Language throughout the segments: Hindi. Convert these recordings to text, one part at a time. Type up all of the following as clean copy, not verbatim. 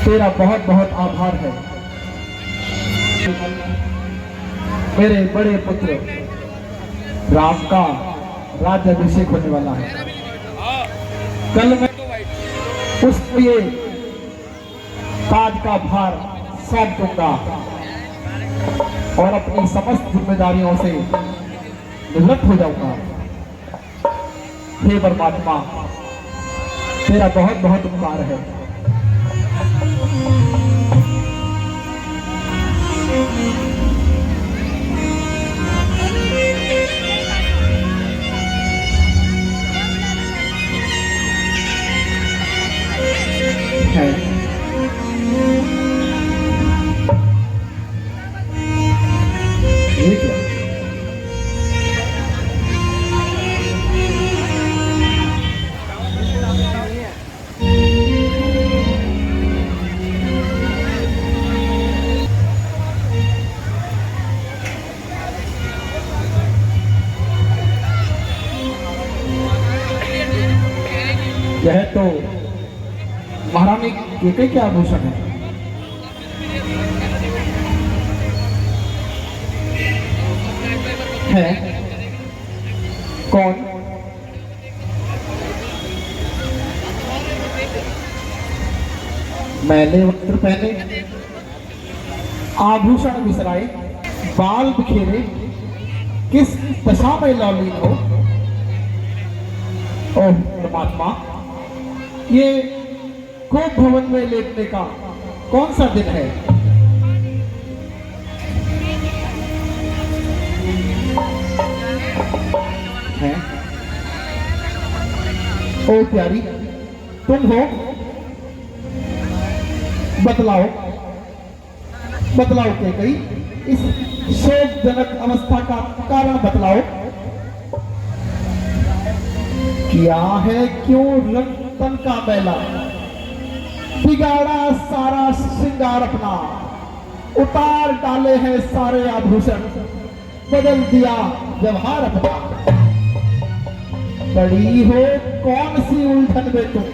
तेरा बहुत बहुत आभार है। मेरे बड़े पुत्र राम का राज्याभिषेक होने वाला है। कल मैं उसको ये ताज का भार सौंप दूंगा और अपनी समस्त जिम्मेदारियों से निवृत्त हो जाऊंगा। हे परमात्मा, तेरा बहुत बहुत उपकार है। यह तो महारानी के क्या आभूषण है। कौन? मैले वस्त्र पहने, आभूषण बिसराए, बाल बिखेरे, किस दशा में लौलीन हो। ओह परमात्मा, ये कोप भवन में लेटने का कौन सा दिन है? ओ प्यारी, तुम हो? बतलाओ बतलाओ के कई इस शोकजनक अवस्था का कारण बतलाओ। क्या है, क्यों रंग तन का मैला, बिगाड़ा सारा श्रृंगार अपना, उतार डाले हैं सारे आभूषण, बदल दिया व्यवहार अपना। पड़ी हो कौन सी उलझन में तुम,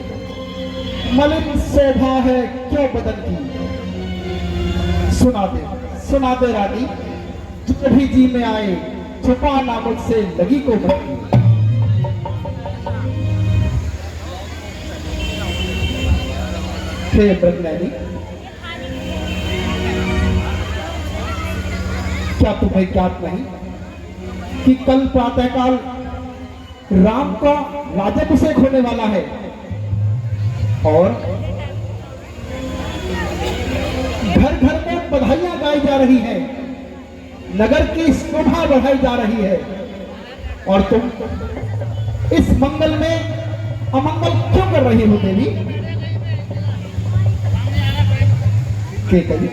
मलिन शोभा है क्यों बदन की। सुना दे रानी, जो भी जी में आए, छुपाना मुझसे लगी को बनी। ब्रह्मैनी, क्या तुम्हें ज्ञात नहीं कि कल प्रातःकाल राम का राज्याभिषेक होने वाला है और घर घर में बधाइयां गाई जा रही हैं, नगर की शोभा बढ़ाई जा रही है, और तुम इस मंगल में अमंगल क्यों कर रही हो देवी? के करी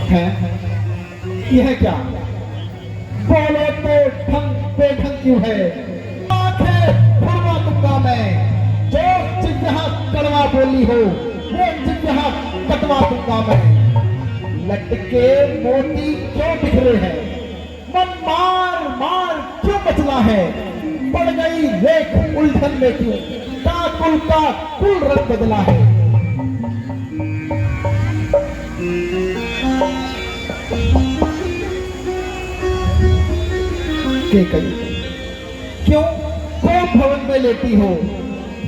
है यह क्या? बोलो तो ढंग बेढंग क्यों है? आंखें फुरवा दूंगा मैं, जो जिज्ञा कड़वा बोली हो वो जिज्ञा कटवा दूंगा मैं। लटके मोती क्यों बिखरे हैं, मन मार मार क्यों मचला है, पड़ गई रेख उलझन में क्यों, कुल का कुल रंग बदला है। क्यों कोप भवन में लेटी हो,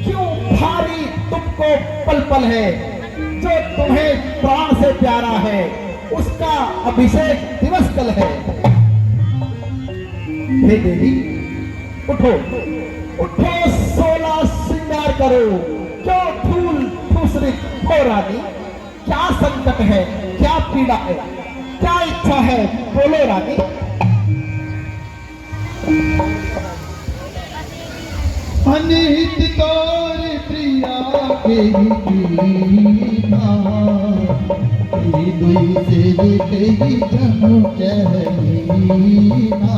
क्यों भारी तुमको पल पल है, जो तुम्हें प्राण से प्यारा है उसका अभिषेक दिवस कल है। हे देवी, उठो उठो, 16 श्रृंगार करो, क्यों धूल धूसरित हो रानी। क्या संकट है, क्या पीड़ा है, क्या इच्छा है, बोलो रानी। अनिहित तोर प्रिया के दुई से कही जनु चहलीना,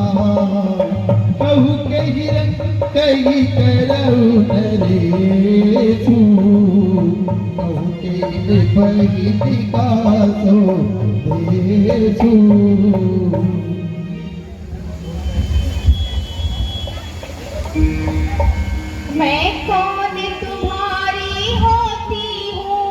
कहू कही रंग कही करऊ नरेशु, कहू कही पही विकासो देशु। मैं कौन तुम्हारी होती हूँ,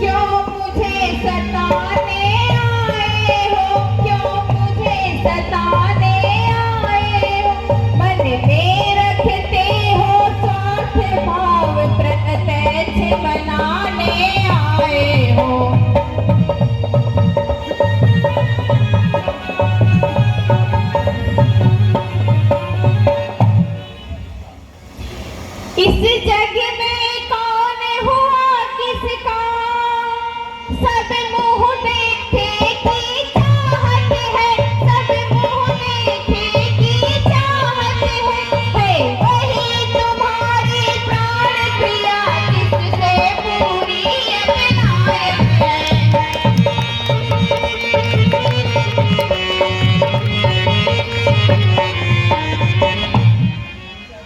क्यों मुझे सताने आए हो, क्यों मुझे सताने आए हो, मन में रखते हो स्वार्थ भाव, प्रत्यक्ष बनाने आए हो। इस जग में कौन हुआ किसका, सब मुँह देखे की चाहत है, सब मुँह देखे की चाहत है वही तुम्हारी प्राण प्रिया, जिससे पूरी अनायत है।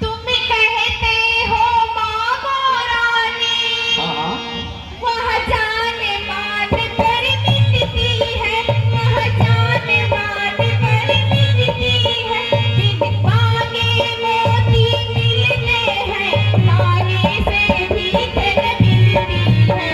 तुम कहते हो मांगो रानी, वह जान मान पर मिटती है, वह जान मान पर मिटती है। बिन मांगे मोती मिलते हैं, मांगे से भी धन मिलती है।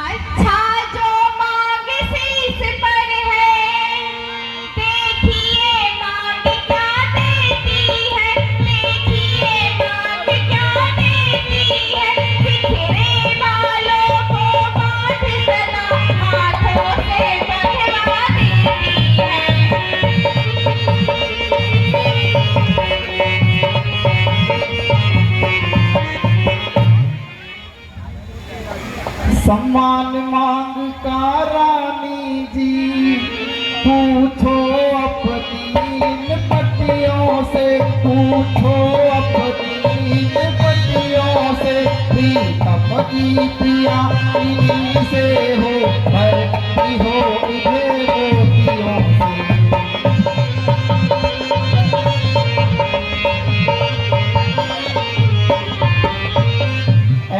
अच्छा जो मांग शीश पर है, देखिए मांग क्या देती है, देखिए मांग क्या देती है। बिखरे बालों को बांध सदा हाथों से बंधवा देती है। सम्मान मांग का रानी जी, पूछो अपनी पतियों से, पूछो अपनी पतियों से, प्रीतम की प्रिया इन्हीं से हो, भरती हो इधर मोतियों से।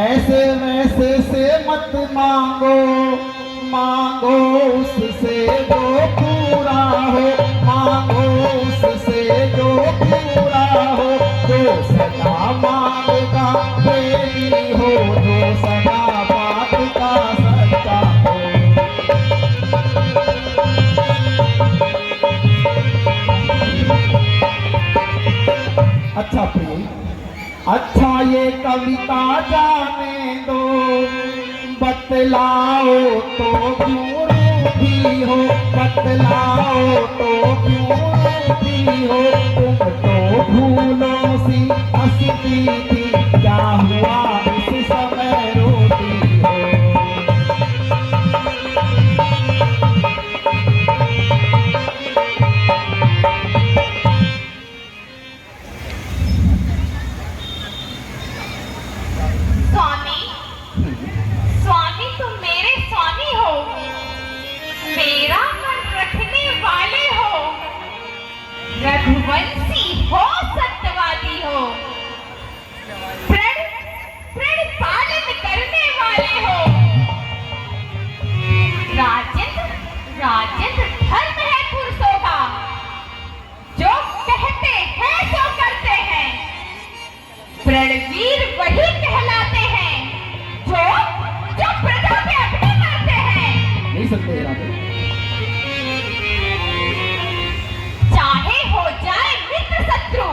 ऐसे वैसे से मत मांगो, मांगो उससे जो पूरा हो, मांगो उससे जो पूरा हो, जो सदा मांग का प्रेमी हो, जो सदा बात का सच्चा हो। अच्छा प्रिय, अच्छा ये कविता जाने दो, बतलाओ तो क्यों रूठी हो, बतलाओ तो क्यों रूठी हो, तुम तो फूलों सी हंसती थी, क्या हुआ इस समय रोती हो। स्वामी, स्वामी तुम मेरे स्वामी हो, मेरा मन रखने वाले हो, रघुवंशी हो, सत्यवादी हो, प्रण प्रण पालन करने वाले हो। राजेंद्र राजेंद्र धर्म है पुरुषों का, जो कहते हैं जो करते हैं। प्रणवीर वही कहलाते हैं, जो जो प्रजा पे अपने करते हैं। नहीं सकते राधे। चाहे हो जाए मित्र शत्रु,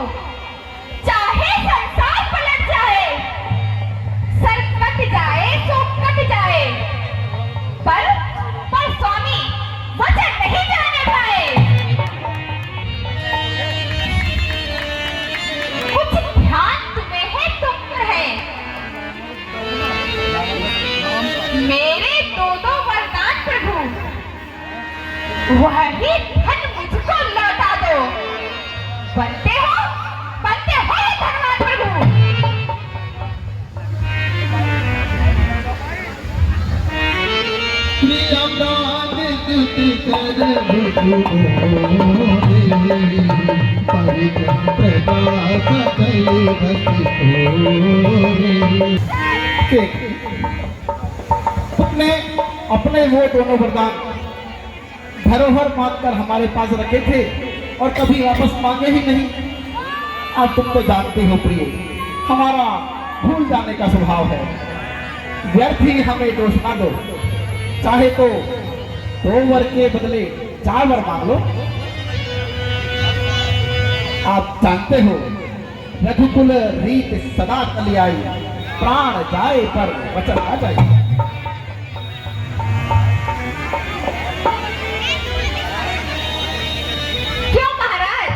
चाहे संसार पलट जाए, सर कट जाए तो कट जाए, पर स्वामी वचन नहीं जाने पाए। कुछ ध्यान तुम्हें है, तुम पर है। मेरे दो वरदान प्रभु, वही धन मुझको लौटा दो। बनते हो ये धनवान प्रभु। प्रियमान दुत कर परिजन प्रदाता कई भक्ति अपने अपने वो दोनों वरदान धरोहर मानकर हमारे पास रखे थे और कभी वापस मांगे ही नहीं। अब तुम तो जानते हो प्रिय, हमारा भूल जाने का स्वभाव है। व्यर्थ ही हमें दोष ना दो, चाहे तो 2 वर के बदले 4 वर मांग लो। आप जानते हो रघुकुल रीत सदा चली आई, प्राण जाए पर वचन आ जाए। क्यों महाराज?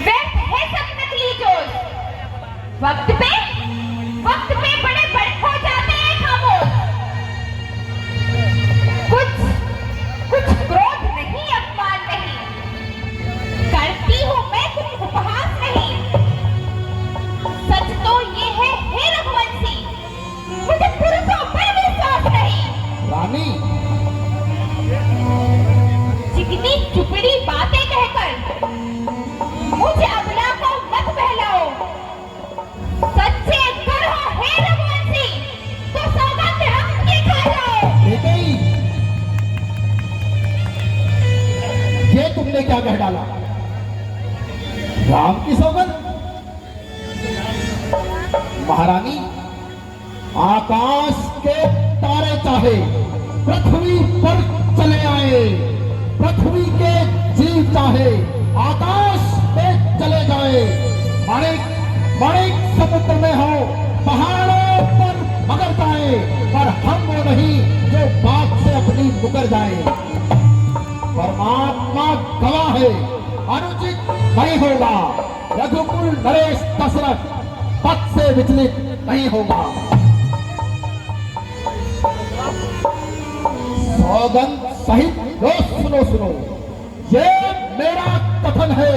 व्यर्थ है सब नकली जोश। वक्त पे बड़े बड़े हो जाते हैं खामोश। कुछ क्रोध नहीं, अपमान नहीं, करती हूँ मैं कुछ उपहास नहीं। सच तो ये है हे रघुवंशी, मुझे पुरुषों पर विश्वास नहीं। रानी, चिकनी चुपड़ी बातें कहकर मुझे अबला को मत बहलाओ। सच्चे अगर हो हे रघुवंशी तो सौगंध हम की खा जाओ। बेटी, ये तुमने क्या कह डाला? राम की सौगंध? महारानी, आकाश के तारे चाहे पृथ्वी पर चले आए, पृथ्वी के जीव चाहे आकाश में चले जाए, माणिक समुद्र में हो, पहाड़ों पर मगर जाए, पर हम वो नहीं जो बात से अपनी मुकर जाए। परमात्मा गवाह है, अनुचित नहीं होगा। रघुकुल नरेश दशरथ पद से विचलित नहीं होगा। सौगंध सहित लो, सुनो, ये मेरा कथन है,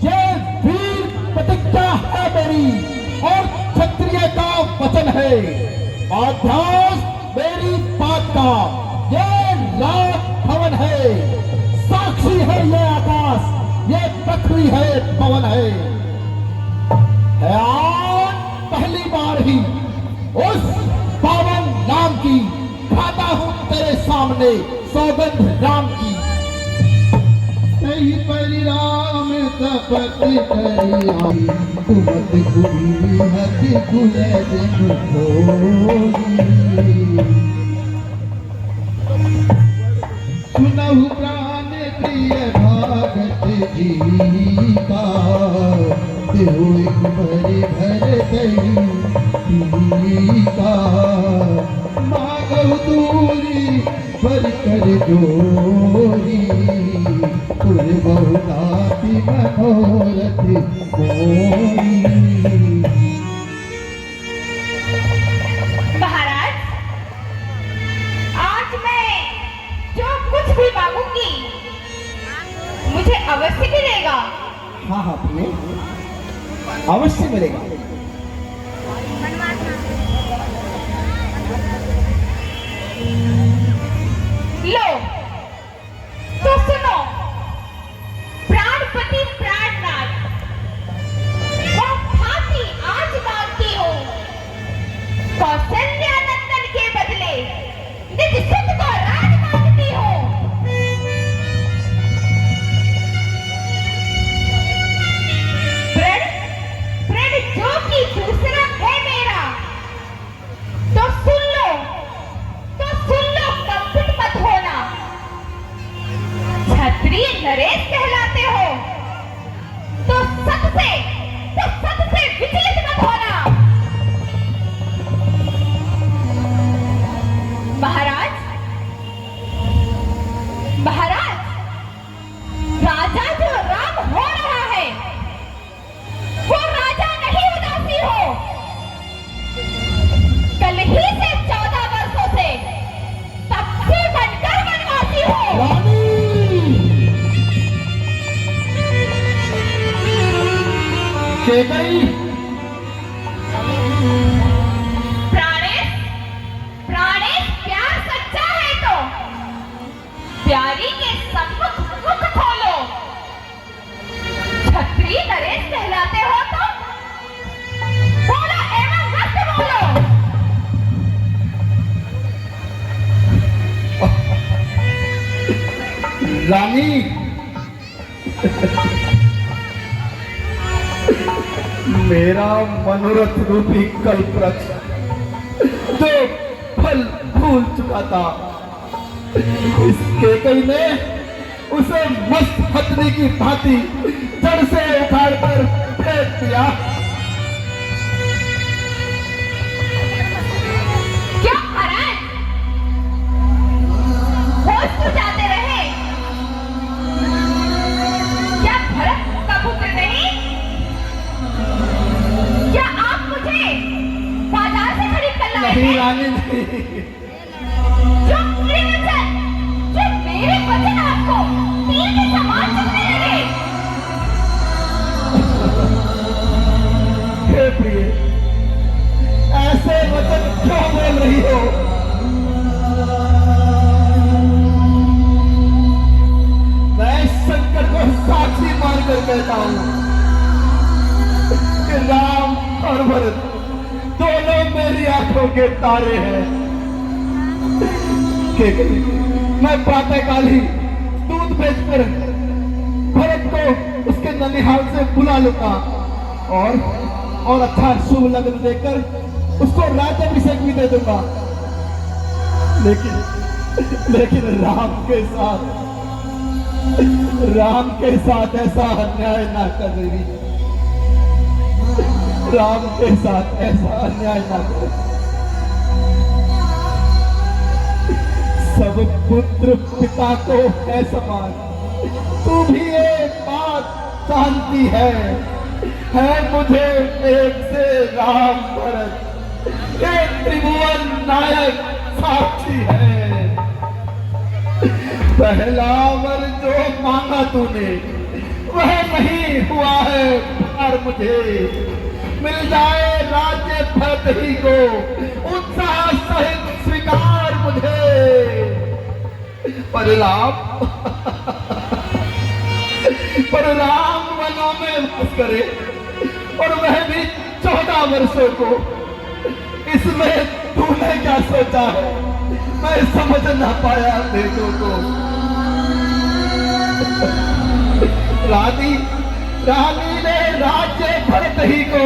ये वीर प्रतिज्ञा है मेरी और क्षत्रिय का वचन है। आध्यास मेरी बात का ये लाख भवन है, साक्षी है ये आकाश, ये पृथ्वी है, पवन है। आज पहली बार ही उस पावन नाम की खाता हूं तेरे सामने सौगंध राम की। कही परिराम तपति करी कुमत कुली हति कुले दिन सुनहु प्राण प्रिय भागत जी का देहु एक भरी भर दही का मागव दूरी पर कर जोरी पुर बहुनाति मनोरथ मोरी। महाराज, आज मैं जो कुछ भी मांगूंगी मुझे अवश्य मिलेगा। हाँ प्रिय, अवश्य मिलेगा। लो तो सुनो, प्राणपति प्राणनाथ वह फांसी आज मांगती हूँ। कौशल्या नंदन के बदले निज सुख को राज मांगती हूँ। प्रण जो कि दूसरा है मेरा, तो सुन लो, कंपित मत होना। क्षत्रिय नरेश कहलाते हो तो सबसे विचलित मत होना। महाराज, राजा जो राम हो रहा है वो राजा नहीं उदासी हो। कल ही से 14 वर्षों से तब से बनकर वनवासी हो। रानी, केकई, प्राणेश प्यार सच्चा है तो प्यारी के सम्मुख मुख खोलो। क्षत्रिय नरेश कहलाते हो तो बोलो एवं हस्त बोलो। रानी, मेरा मनोरथ रूपी कल्पवृक्ष जो फल फूल चुका था, इसके कई ने उसे मस्त हथनी की भांति जड़ से उखाड़कर फेंक दिया। क्या महाराज, होश तो जाते रहे? क्या भरत का पुत्र नहीं? क्या आप मुझे बाजार से खरीद कर लाए नहीं थे? रानी नहीं। जो मेरे वचन आपको तीर के समान चुभने लगे। हे प्रिय, ऐसे वचन क्यों बोल रही हो? मैं शंकर को साक्षी मानकर कहता हूं कि राम और भरत दोनों मेरी आंखों के तारे हैं। मैं प्रातःकाल ही दूध बेचकर भरत को उसके ननिहाल से बुला लूंगा और अच्छा शुभ लग्न देकर उसको राज्याभिषेक भी दे दूंगा। लेकिन राम के साथ ऐसा अन्याय ना कर रही। राम के साथ ऐसा अन्याय ना कर। सब पुत्र पिता को है समान। तू भी एक बात जानती है मुझे एक से राम भरत, एक त्रिभुवन नायक साक्षी है। पहला वर जो मांगा तूने वह नहीं हुआ है, और मुझे मिल जाए राज्य भरत ही को उत्साह सहित स्वीकार मुझे। पर राम वनों में वास करे और वह भी 14 वर्षों को। इसमें तूने क्या सोचा है? मैं समझ ना पाया देखो तो। रानी ने राज्य भरत ही को,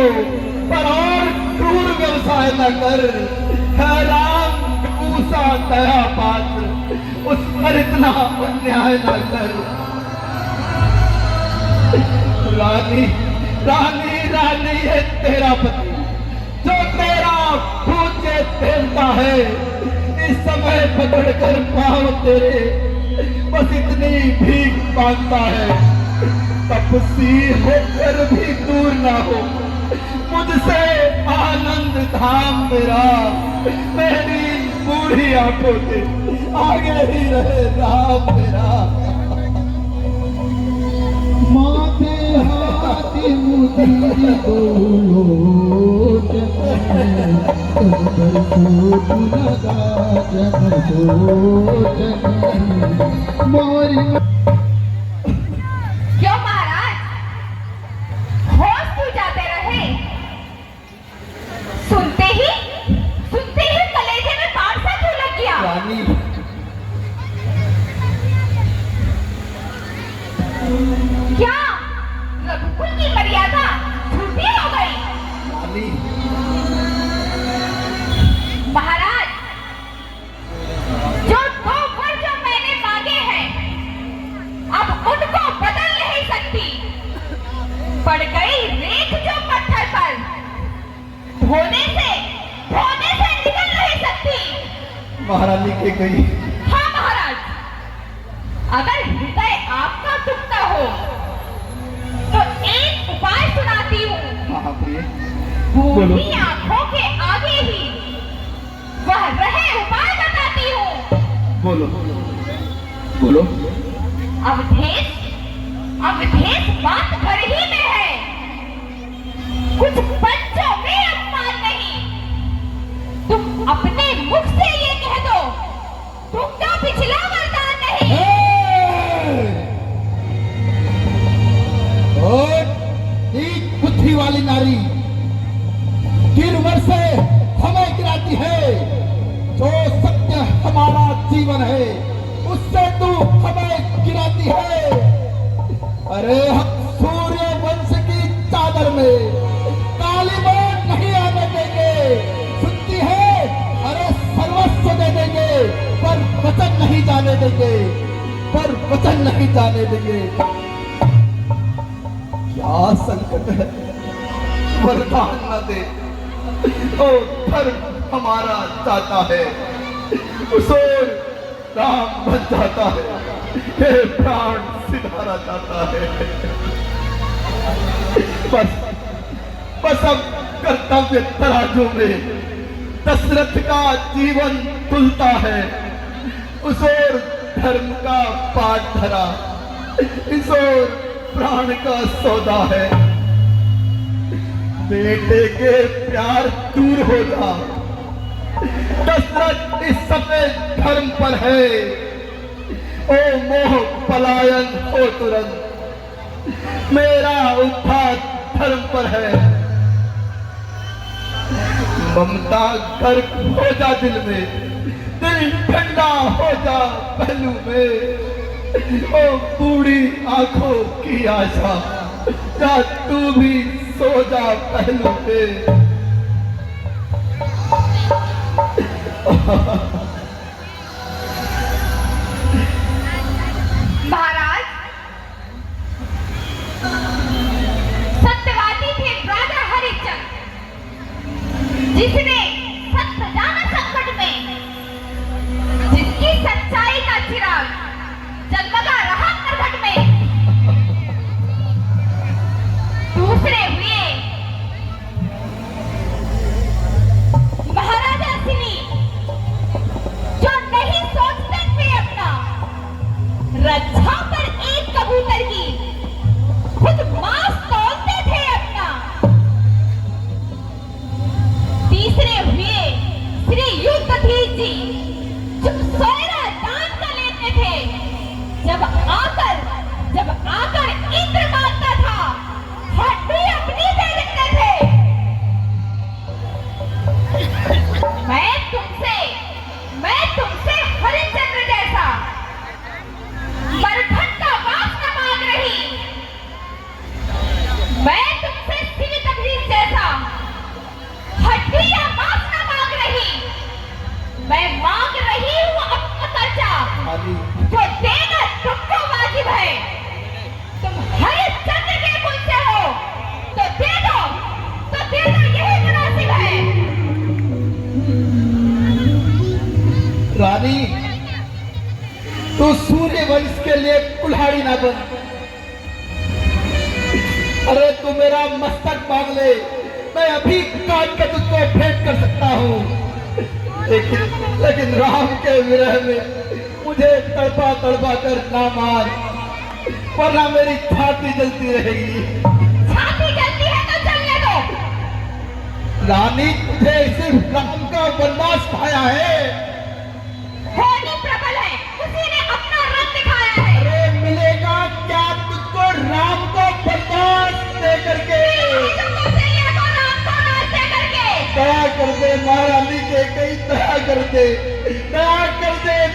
पर और क्रूर व्यवसाय न कर। है राम ऊसा दया पात्र, उस पर इतना अन्याय न कर। रानी है तेरा पति जो तेरा पूज्य देवता है। इस समय पकड़कर पाँव तेरे बस इतनी भीख मांगता है। तपस्वी होकर भी दूर ना हो मुझसे आनंद धाम मेरा। मेरी बूढ़ी आंखों के आगे ही रहे राम मेरा। माथे हाथी मुदी मोरी। क्यों महाराज, होश क्यों जाते रहे? सुनते ही कलेजे में तार सा क्यों लग गया? रानी, क्या रघुकुल की मर्यादा झूठी हो गई? रानी, महाराज, जो 2 वर जो मैंने मांगे हैं अब उनको बदल नहीं सकती। पड़ गई रेख जो पत्थर पर, धोने से निकल नहीं सकती। महारानी के गई। हाँ महाराज, अगर हृदय आपका दुखता हो तो एक उपाय सुनाती हूँ। हाँ प्रिय, बूढ़ी आंखों के आगे ही वह रहे उपाय बताती हूँ। बोलो। अवधेश बात घर ही में है। कुछ बच्चों में अपमान नहीं। तुम अपने मुख से ये कह दो, तुमका पिछला वरदान नहीं। बुद्धि वाली नारी गिरवर से हमें गिराती है। जो सत्य हमारा जीवन है उससे तू हमें गिराती है। अरे हम सूर्य वंश की चादर में काली बात नहीं आने देंगे। सुनती है? अरे सर्वस्व दे देंगे पर वचन नहीं जाने देंगे, पर वचन नहीं जाने देंगे। क्या संकट है, वरदान न दे। ओ धर्म हमारा जाता है, उस ओर राम बन जाता है, हे प्राण सिधारा जाता है। बस अब कर्तव्य तराजू में दशरथ का जीवन तुलता है। उस ओर धर्म का पाठ धरा, इस ओर प्राण का सौदा है। बेटे के प्यार दूर हो जा, दशरथ इस सफेद धर्म पर है। ओ मोह पलायन हो तुरंत, मेरा उद्धार धर्म पर है। ममता गर्क हो जा दिल में, दिल ठंडा हो जा पहलू में। ओ बूढ़ी आंखों की आशा, जा तू भी सो जा पहलू पे। महाराज, सत्यवादी थे राजा हरिश्चंद्र, जिसने सत्य जाना संकट में, जिसकी सच्चाई का चिराग जगमगा रहा करघट में। दूसरे हुए महाराजा सिनी, जो नहीं सोचते थे अपना, रक्षा पर एक कबूतर की खुद मांस तोलते थे अपना। तीसरे हुए श्री युद्धधीर जी, जो सोयरा दान का लेते थे। जब आकर इंद्र मानता था, हड्डी अपनी दे देते थे। मैं तुमसे हरिश्चंद्र जैसा मरघट का वास न मांग रही। मैं तुमसे सिवितभीर जैसा हड्डी या मांस न मांग रही। मैं मांग रही हूँ अपना कर्जा, जो देना तुमको वाजिब है। तुम हरिश्चंद्र के कुल से हो तो दे दो, यही मुनासिब है। रानी, तू सूर्य वंश के लिए कुल्हाड़ी ना बन। अरे तू मेरा मस्तक मांग ले, मैं अभी काट के तुझको भेंट कर सकता हूँ। लेकिन राम के विरह में मुझे तड़पा कर ना मार, वरना मेरी छाती जलती रहेगी। छाती जलती है तो जलने दो। रानी, तुझे सिर्फ राम का वनवास पाया है। होनी प्रबल है, उसी ने अपना रंग दिखाया है। अरे मिलेगा क्या तुझको राम को वनवास दे करके? दया कर दे महारानी के, कई दया कर दे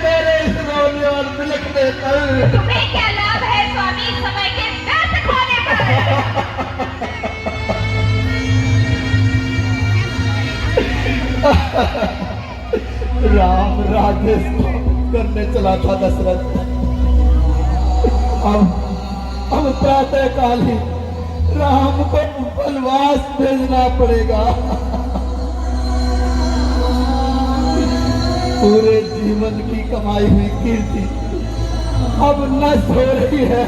मेरे इस रोने और बिलखने पर। तुम्हें क्या लाभ है स्वामी समय के व्यर्थ खोने पर? राम राज्य स्थापित करने चला था दशरथ। अब प्रातः काल ही राम को वनवास भेजना पड़ेगा। पूरे जीवन की कमाई हुई कीर्ति अब नष्ट हो रही है।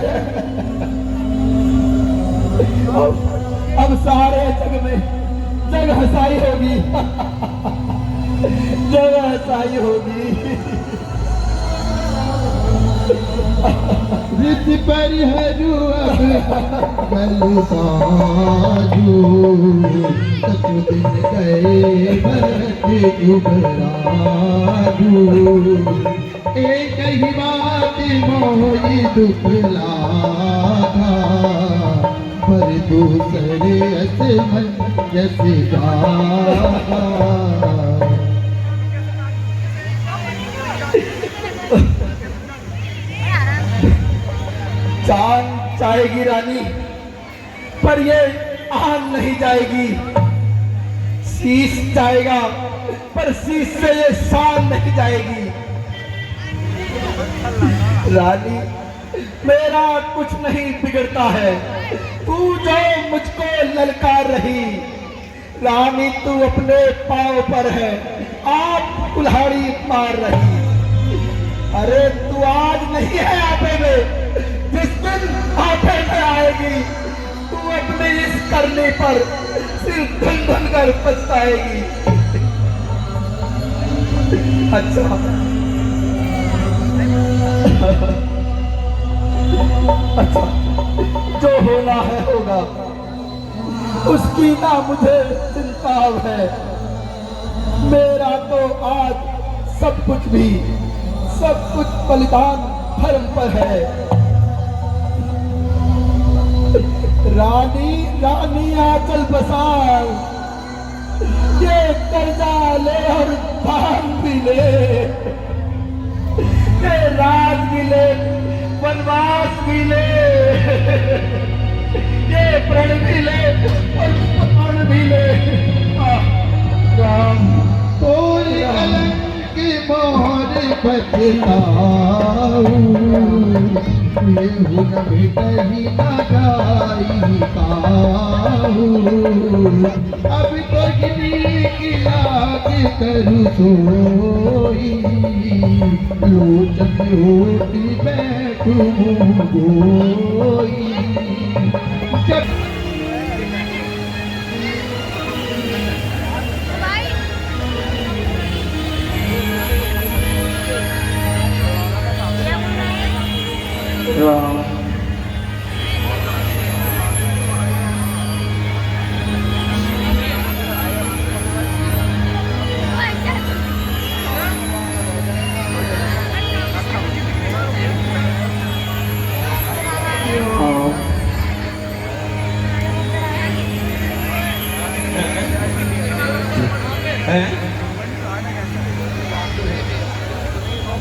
अब सारे जग में जग हंसाई होगी, जग हंसाई होगी। रित परिहरू कलु साजू, कछु दिन गए भरत जुबराजू। एक ही बात मोहि दुख लागा, पर दूसरे असमंजस जागा। रानी, पर ये आन नहीं जाएगी। शीश जाएगा, पर शीश से ये शान नहीं जाएगी। रानी, मेरा कुछ नहीं बिगड़ता है, तू जो मुझको ललकार रही। रानी, तू अपने पांव पर है, आप कुल्हाड़ी मार रही। अरे तू आज नहीं है आपे में, जिस दिन आपे में आएगी, तू अपने इस करने पर सिर धन धन कर पछताएगी। अच्छा अच्छा, जो होना है होगा, उसकी ना मुझे चिंता है। मेरा तो आज सब कुछ बलिदान धर्म पर है। रानी आंचल बसार, ये कर्जा ले और धान भी ले, ये राज भी ले, वनवास भी ले, ये प्रण भी ले और प्राण भी ले। राम, कोई कलंक की मोहर बचताऊं, ये हुन कहीं न जाई काऊं। अब तो गिरी की लाग करूं सोई, लोचन होती बैठूं गोई। जब राम,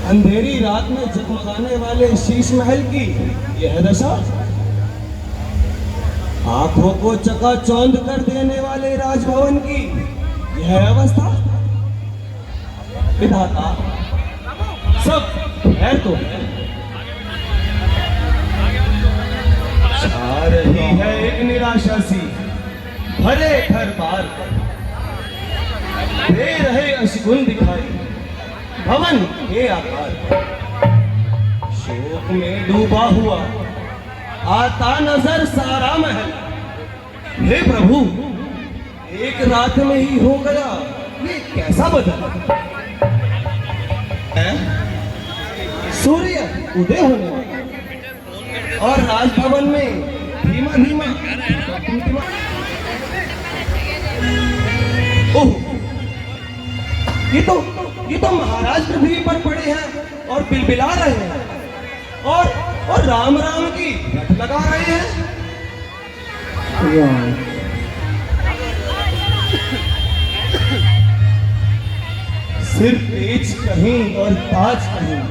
अंधेरी रात में जगमगाने वाले शीश महल की यह दशा, आंखों को चकाचौंध कर देने वाले राजभवन की यह अवस्था। विधाता, सब खैर तो है। छा रही है एक निराशा सी भरे घर बार पर, दे रहे अशगुन दिखाई भवन के आकार। शोक में डूबा हुआ आता नजर सारा महल। हे प्रभु, एक रात में ही हो गया ये कैसा बदल। सूर्य उदय होने लगा और राजभवन में धीमा धीमा ओह, ये तो महाराज पृथ्वी पर पड़े हैं और बिलबिला रहे हैं और राम राम की रट लगा रहे हैं। सिर तेज कहीं और ताज कहीं,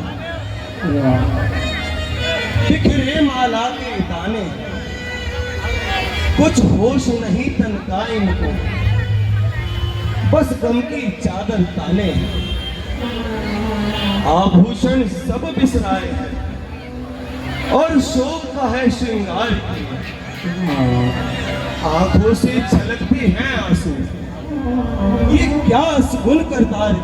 बिखरे माला के दाने, कुछ होश नहीं तन का इनको, बस गम की चादर ताने। आभूषण सब बिसराए हैं और शोक का है श्रृंगार। आंखों से छलकते हैं आंसू, ये क्या सुगुन करतार।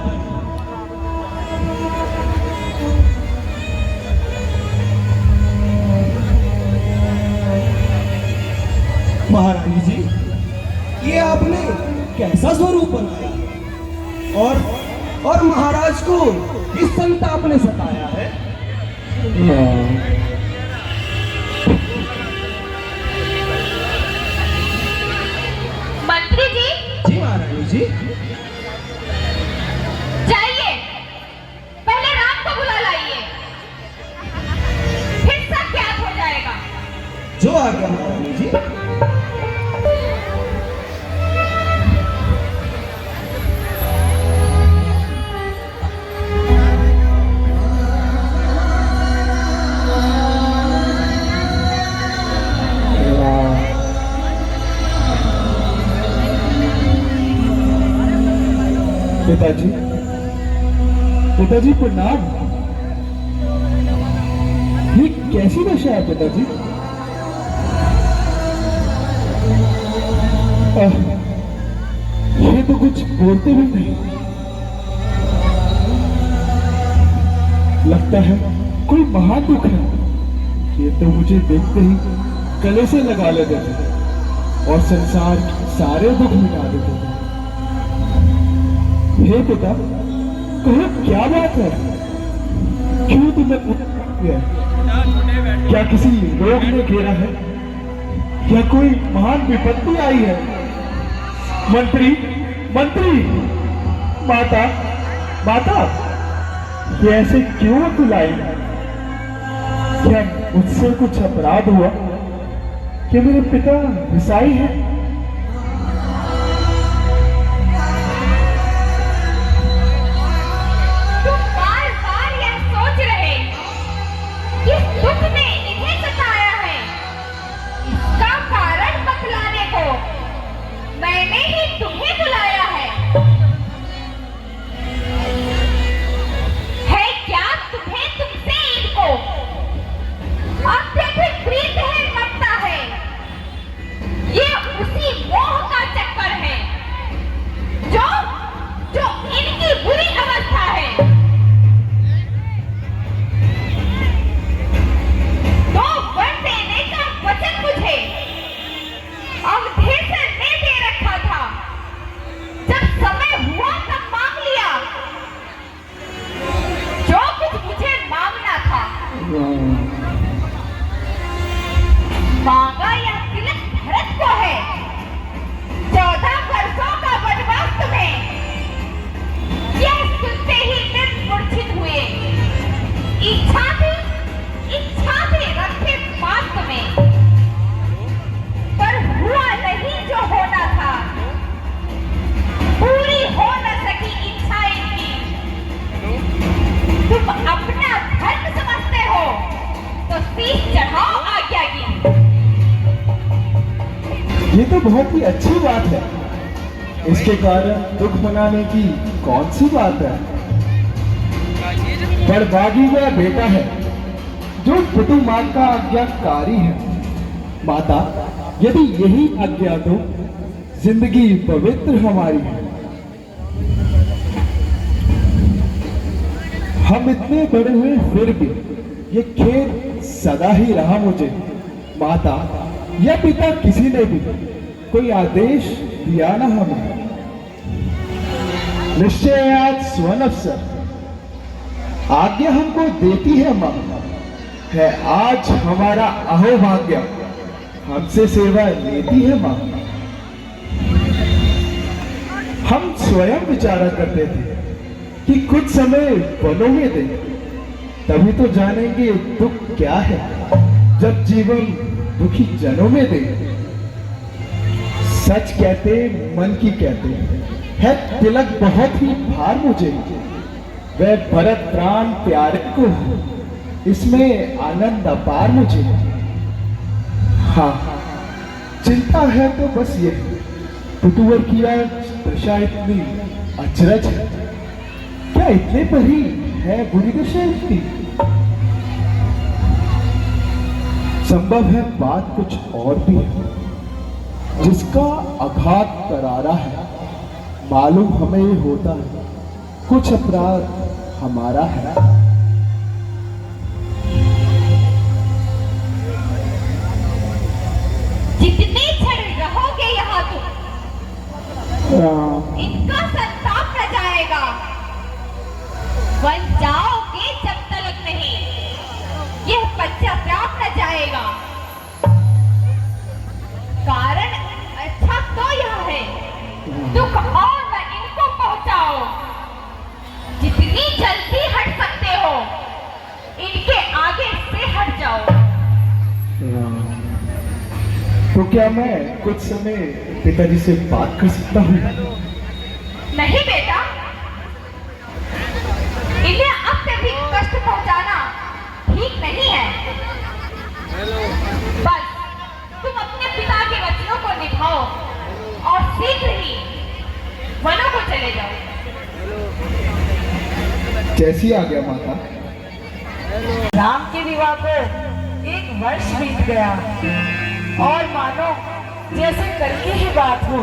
महारानी जी, ये आपने कैसा स्वरूप बनाया और महाराज को किस संताप ने सताया है। मंत्री जी, जी महारानी जी, जाइए पहले राम को बुला लाइए, फिर सब ज्ञात हो जाएगा। जो आज्ञा महारानी जी। पिताजी, पिताजी प्रणाम। ये कैसी दशा है पिताजी? ये तो कुछ बोलते भी नहीं। लगता है कोई महान दुख है। ये तो मुझे देखते ही गले से लगा लेते थे और संसार के सारे दुख मिटा देते थे। हे पिता, कहो क्या बात है? क्यों तुम्हें गया? क्या किसी रोग ने घेरा है या कोई महान विपत्ति आई है? मंत्री, मंत्री, माता, माता, ये ऐसे क्यों बुलाई? क्या मुझसे कुछ अपराध हुआ? क्या मेरे पिता ईसाई हैं? तुम बार-बार यह सोच रहे किस दुख ने इन्हें सताया है। इसका कारण बतलाने को मैंने ही तुम्हें बुलाया है। क्या तुम्हें तुमसे इनको अत्यधिक प्रीत है, ममता है? ये उसी मोह का चक्कर है जो जो इनकी बुरी अवस्था है। तो वर देने का वचन मुझे अवधेशर ने दे रखा था। जब समय हुआ तब मांग लिया जो कुछ मुझे मांगना था। मांगा या तिलक भरत को है। 14 वर्षों का वनवास तुम्हें। यह सुनते ही वे मूर्छित हुए। इच्छा थी रखे पास तुम्हें, पर हुआ नहीं जो होना था। पूरी हो न सकी इच्छा इनकी। तुम अपना धर्म समझते हो तो शीश चढ़ाओ आज्ञा की। ये तो बहुत ही अच्छी बात है। इसके कारण दुख मनाने की कौन सी बात है? बड़भागी मेरा बेटा है जो पितु मां का आज्ञाकारी है। माता, यदि यही आज्ञा तो जिंदगी पवित्र हमारी है। हम इतने बड़े हुए फिर भी ये खेद सदा ही रहा मुझे। माता या पिता किसी ने भी कोई आदेश दिया ना हमें। निश्चय आज स्वनफ्सर आज्ञा हमको देती है मां। है आज हमारा अहोभाग्य हमसे सेवा लेती है मां। हम स्वयं विचारा करते थे कि कुछ समय वनों में दें, तभी तो जानेंगे दुख क्या है। जब जीवन दुखी जनों में दे। सच कहते मन की कहते है तिलक बहुत ही भार मुझे। वह भरत प्राण प्यारे को इसमें आनंद अपार मुझे। हाँ, चिंता है तो बस ये पुतुवर की दशा इतनी अचरज है। क्या इतने पर ही है बुरी दशा इसकी? संभव है बात कुछ और भी है जिसका आघात करारा है। मालूम हमें ये होता है कुछ अपराध हमारा है। जितने क्षण रहोगे यहाँ तुम, इनका संताप न जाएगा। वन जाओगे जब तलक नहीं, यह पश्चाताप न जाएगा। कारण अच्छा तो यह है, दुख और न इनको पहुंचाओ। जितनी जल्दी हट सकते हो इनके आगे से हट जाओ। तो क्या मैं कुछ समय पिताजी से बात कर सकता हूँ? नहीं बेटा, इन्हें अत्यधिक कष्ट पहुंचाना ठीक नहीं है। बस तुम अपने पिता के वचनों को निभाओ और शीघ्र ही वनों को चले जाओ। जैसी आ गया माता। राम के विवाह को 1 वर्ष बीत गया और मानो जैसे कल की ही बात हो।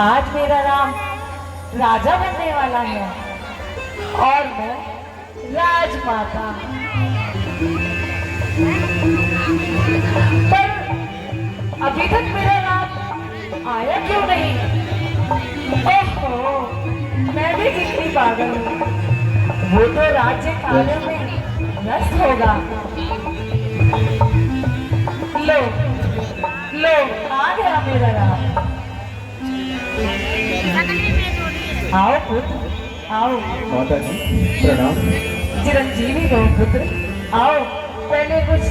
आज मेरा राम राजा बनने वाला है और मैं राजमाता। पर अभी तक मेरा राम आया क्यों नहीं? ओहो, मैं भी कितनी पागल हूँ। वो तो राज्य कार्य में व्यस्त होगा। लो लो, आ गया मेरा राम। आओ पुत्र, आओ। माता जी प्रणाम। चिरंजीवी हो पुत्र, आओ पहले कुछ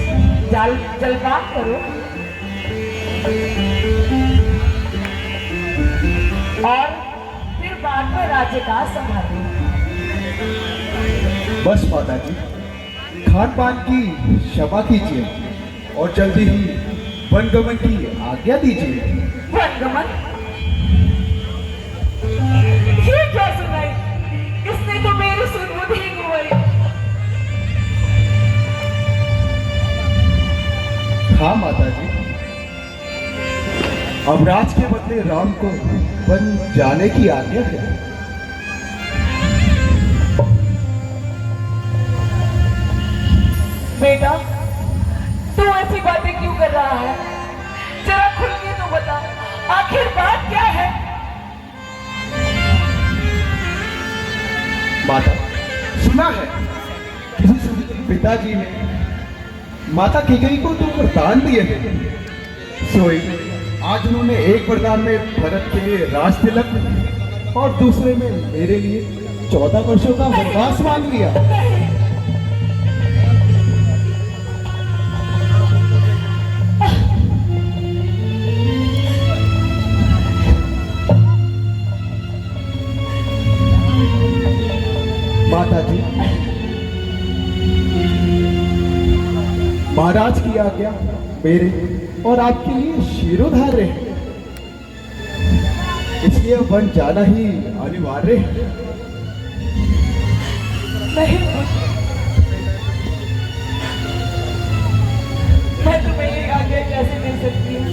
जलपान करो और फिर बाद में राज्य का संभालो। बस माता जी, खान पान की क्षमा कीजिए और जल्दी ही वनगमन की आज्ञा दीजिए। वनगमन? ये क्या सुनाई? इसने तो मेरी सुध-बुध ही गुमाई। हाँ माता जी, अब राज के बदले राम को वन जाने की आज्ञा है। बेटा, तू ऐसी बातें क्यों कर रहा है? जरा खुल के तो बता, आखिर बात क्या है? माता, सुना है किसी समय के पिताजी ने माता कैकेयी को 2 वरदान दिए थे। सोई आज उन्होंने एक वरदान में भरत के लिए राज तिलक और दूसरे में मेरे लिए 14 वर्षों का वनवास मांग लिया। माता जी, महाराज की आज्ञा मेरे और आपके लिए शिरोधार्य है, इसलिए वन जाना ही अनिवार्य है। नहीं, मैं तुम्हें ये आज्ञा कैसे दे सकती हूँ?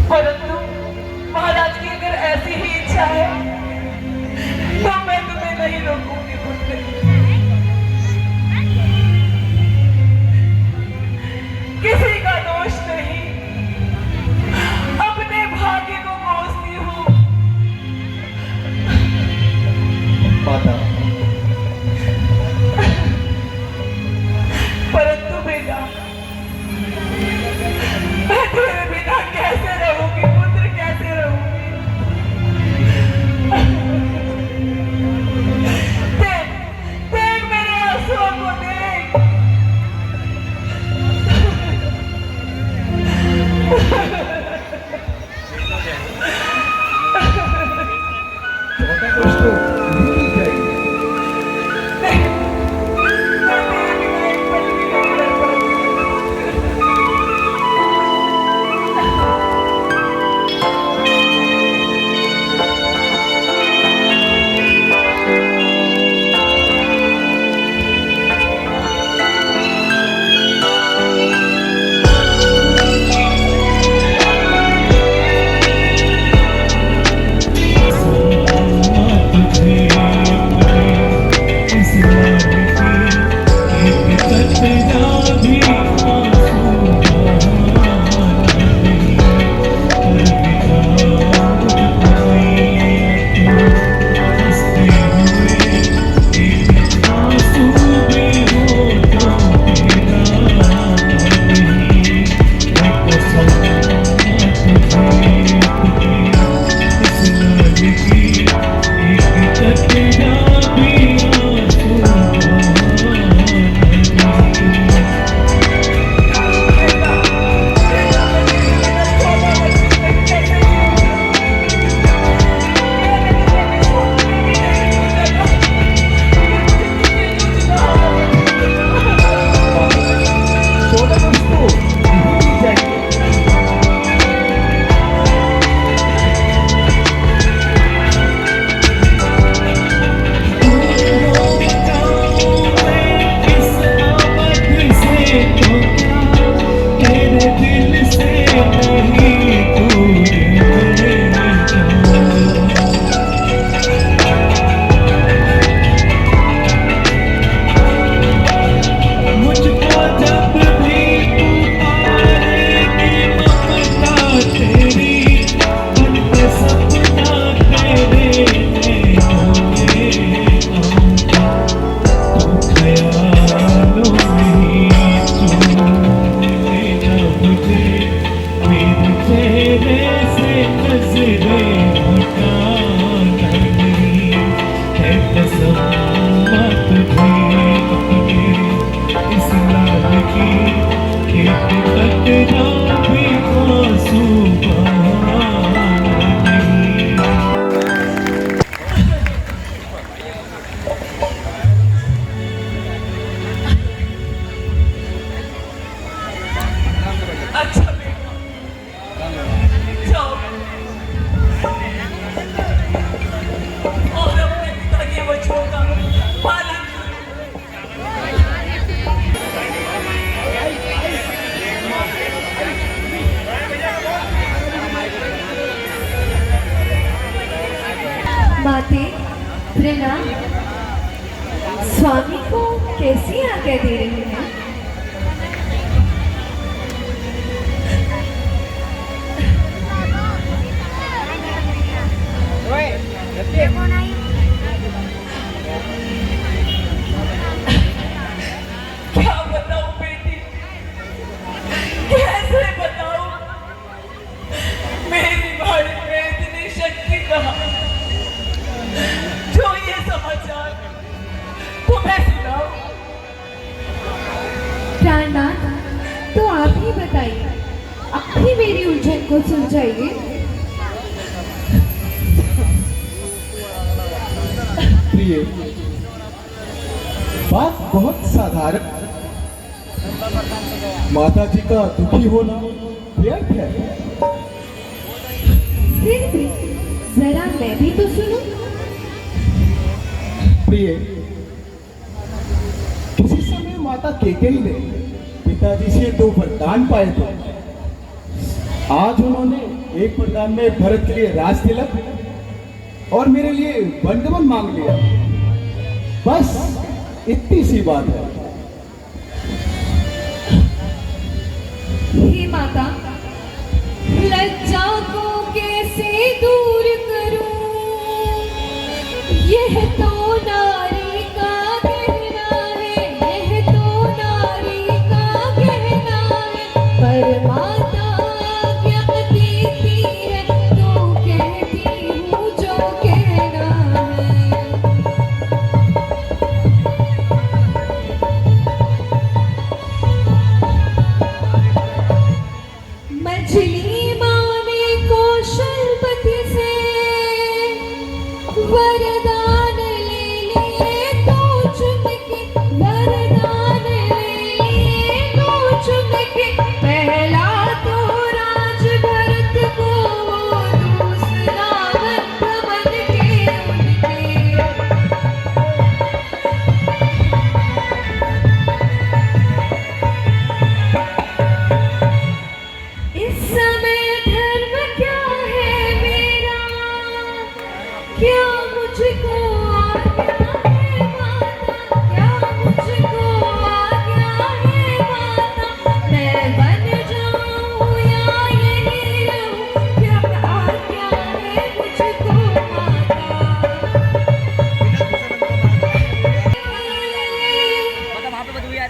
परंतु महाराज की अगर ऐसी ही इच्छा है तो मैं तुम्हें नहीं रोकूंगी पुत्र। किसी का दोष नहीं, अपने भाग्य को कोसती हूँ। माता, परंतु बेटा, तुझे मेरे चेहरे से नजरें हटाना नहीं है कसम मत भी अपने इस लाल की एक कतरा भी आंसू बहाना नहीं। अच्छा बेटा, जाओ और अपने पिता के वचनों का पालन करो। माते प्रणाम। स्वामी को कैसी आज्ञा दे रही हैं? क्या बताऊं बेटी, कैसे बताऊं? मेरी बाड़ी में इतनी शक्ति कहाँ जो ये समाचार तुम्हें सुनाऊं? प्राणनाथ, तो आप ही बताइए, आप ही मेरी उलझन को सुलझाइए। प्रिय, बात बहुत साधारण। माता जी का दुखी होना व्यर्थ है। फिर भी जरा मैं भी तो सुनूं। प्रिय, किसी समय माता केकई ने पिताजी से 2 वरदान पाए थे। आज उन्होंने एक वरदान में भरत के लिए राज तिलक और मेरे लिए वंदवन मांग लिया। बस इतनी सी बात है। हे माता, लज्जा को कैसे दूर करूं? यह तो नारी का कहना है, यह तो नारी का कहना है। पर माता क्या देती है तो कहती हूँ जो कहना है। मछली माने कौशलपति से वरदान ले लिए तो चुन के, वरदान ले लिए तो चुन के। पहला तो राज भरत को, दूसरा वंदवन के उनके। इस समय धर्म क्या है मेरा, क्या मुझको आज्ञा है माता, क्या मुझको आज्ञा है माता। मैं बन जाऊं या यहीं रहूं, क्या आज्ञा है मुझको माता।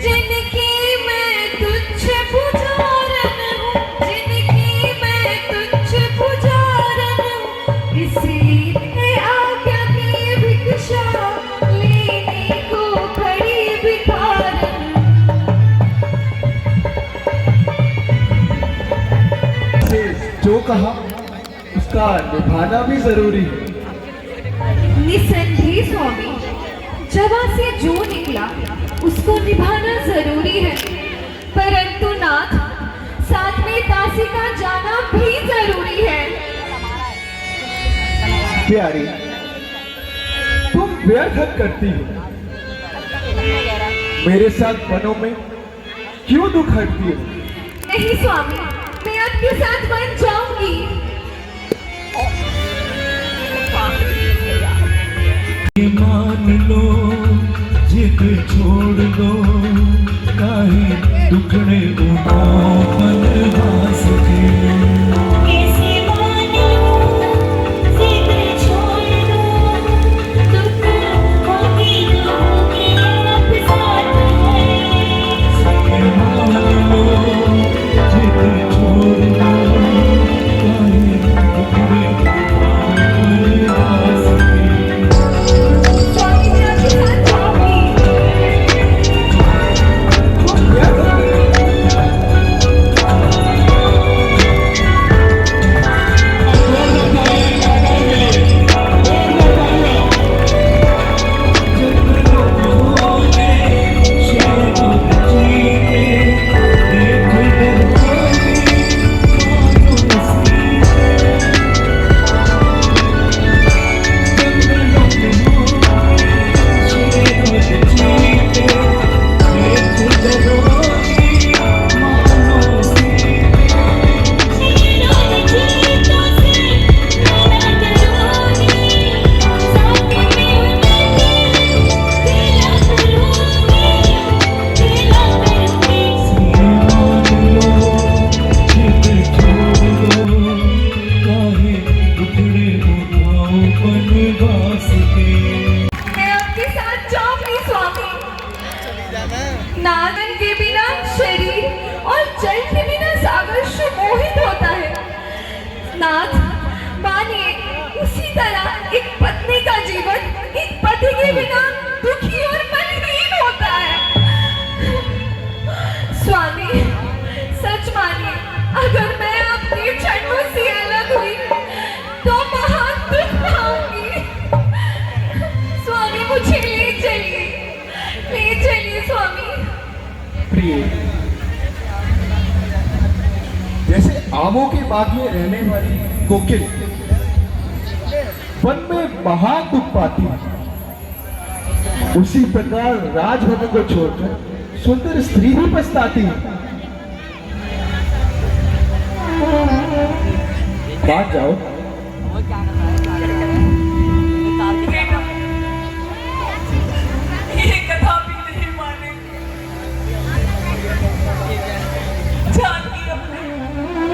जिनकी मैं तुच्छ पुजारन हूँ, जिनकी मैं तुच्छ पुजारन हूँ, इसलिए आज्ञा की भिक्षा लेने को खड़ी भिखारन। से जो कहा उसका निभाना भी जरूरी है। निसंदेह स्वामी, जवा से जो निकला उसको निभाना जरूरी है, परंतु नाथ, साथ में दासी का जाना भी जरूरी है। प्यारी, तुम व्यर्थ करती हो। मेरे साथ वनों में क्यों दुख हटती हो? नहीं स्वामी, मैं आपके साथ बन जाऊंगी। ये मान लो, जिद छोड़ दो, काहे दुखड़े उठाओ पल हास के। कैसे मान लूं, जिद छोड़ दूं, दुख होगी तो होगी, अब साथ है। ये मान लो, जिद अगर मैं आपकी क्षणों से अलग हुई तो महान दुख पाऊंगी। स्वामी मुझे ले चलिए स्वामी। प्रिय, जैसे आमों के बाग में रहने वाली कोकिल वन में महान दुख पाती है, उसी प्रकार राजभवन को छोड़कर सुंदर स्त्री भी पछताती है। बात जाओ। ये कथा भी नहीं मानेंगे। जानकी अपने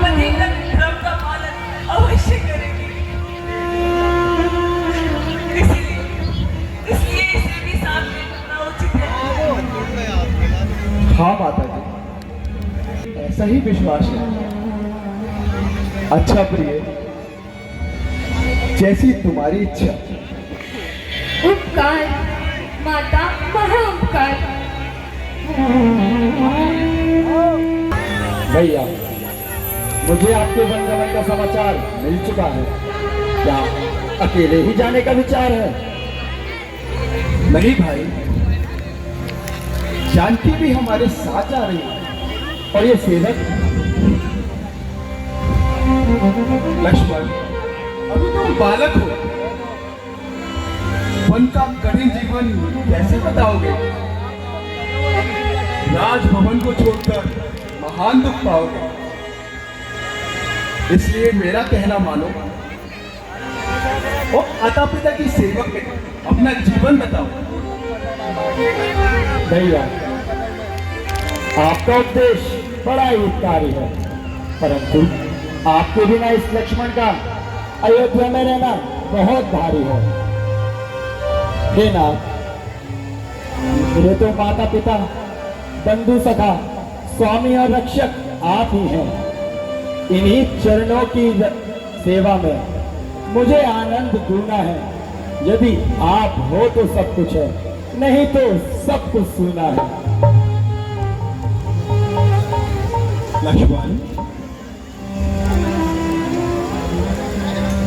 पति का धर्म का पालन अवश्य करेगी। इसलिए इसे भी साथ में रखना उचित है। हाँ माता जी, ऐसा ही विश्वास है। अच्छा प्रिय, जैसी तुम्हारी इच्छा। उपकार माता, महाउपकार। भैया, मुझे आपके वनगमन का समाचार मिल चुका है। क्या अकेले ही जाने का विचार है? नहीं भाई, जानकी भी हमारे साथ जा रही है। और ये सेवक लक्ष्मण, अभी तुम बालक हो, वन का कठिन जीवन कैसे बताओगे? राजभवन को छोड़कर महान दुख पाओगे। इसलिए मेरा कहना मानो और माता पिता की सेवा में अपना जीवन बताओ। भैया, आपका उपदेश बड़ा ही उपकारी है, परंतु आपके बिना इस लक्ष्मण का अयोध्या में रहना बहुत भारी है। हे नाथ, मेरे तो माता पिता, बंधु सखा, स्वामी और रक्षक आप ही हैं। इन्हीं चरणों की सेवा में मुझे आनंद ढूंढना है। यदि आप हो तो सब कुछ है, नहीं तो सब कुछ सूना है। लक्ष्मण,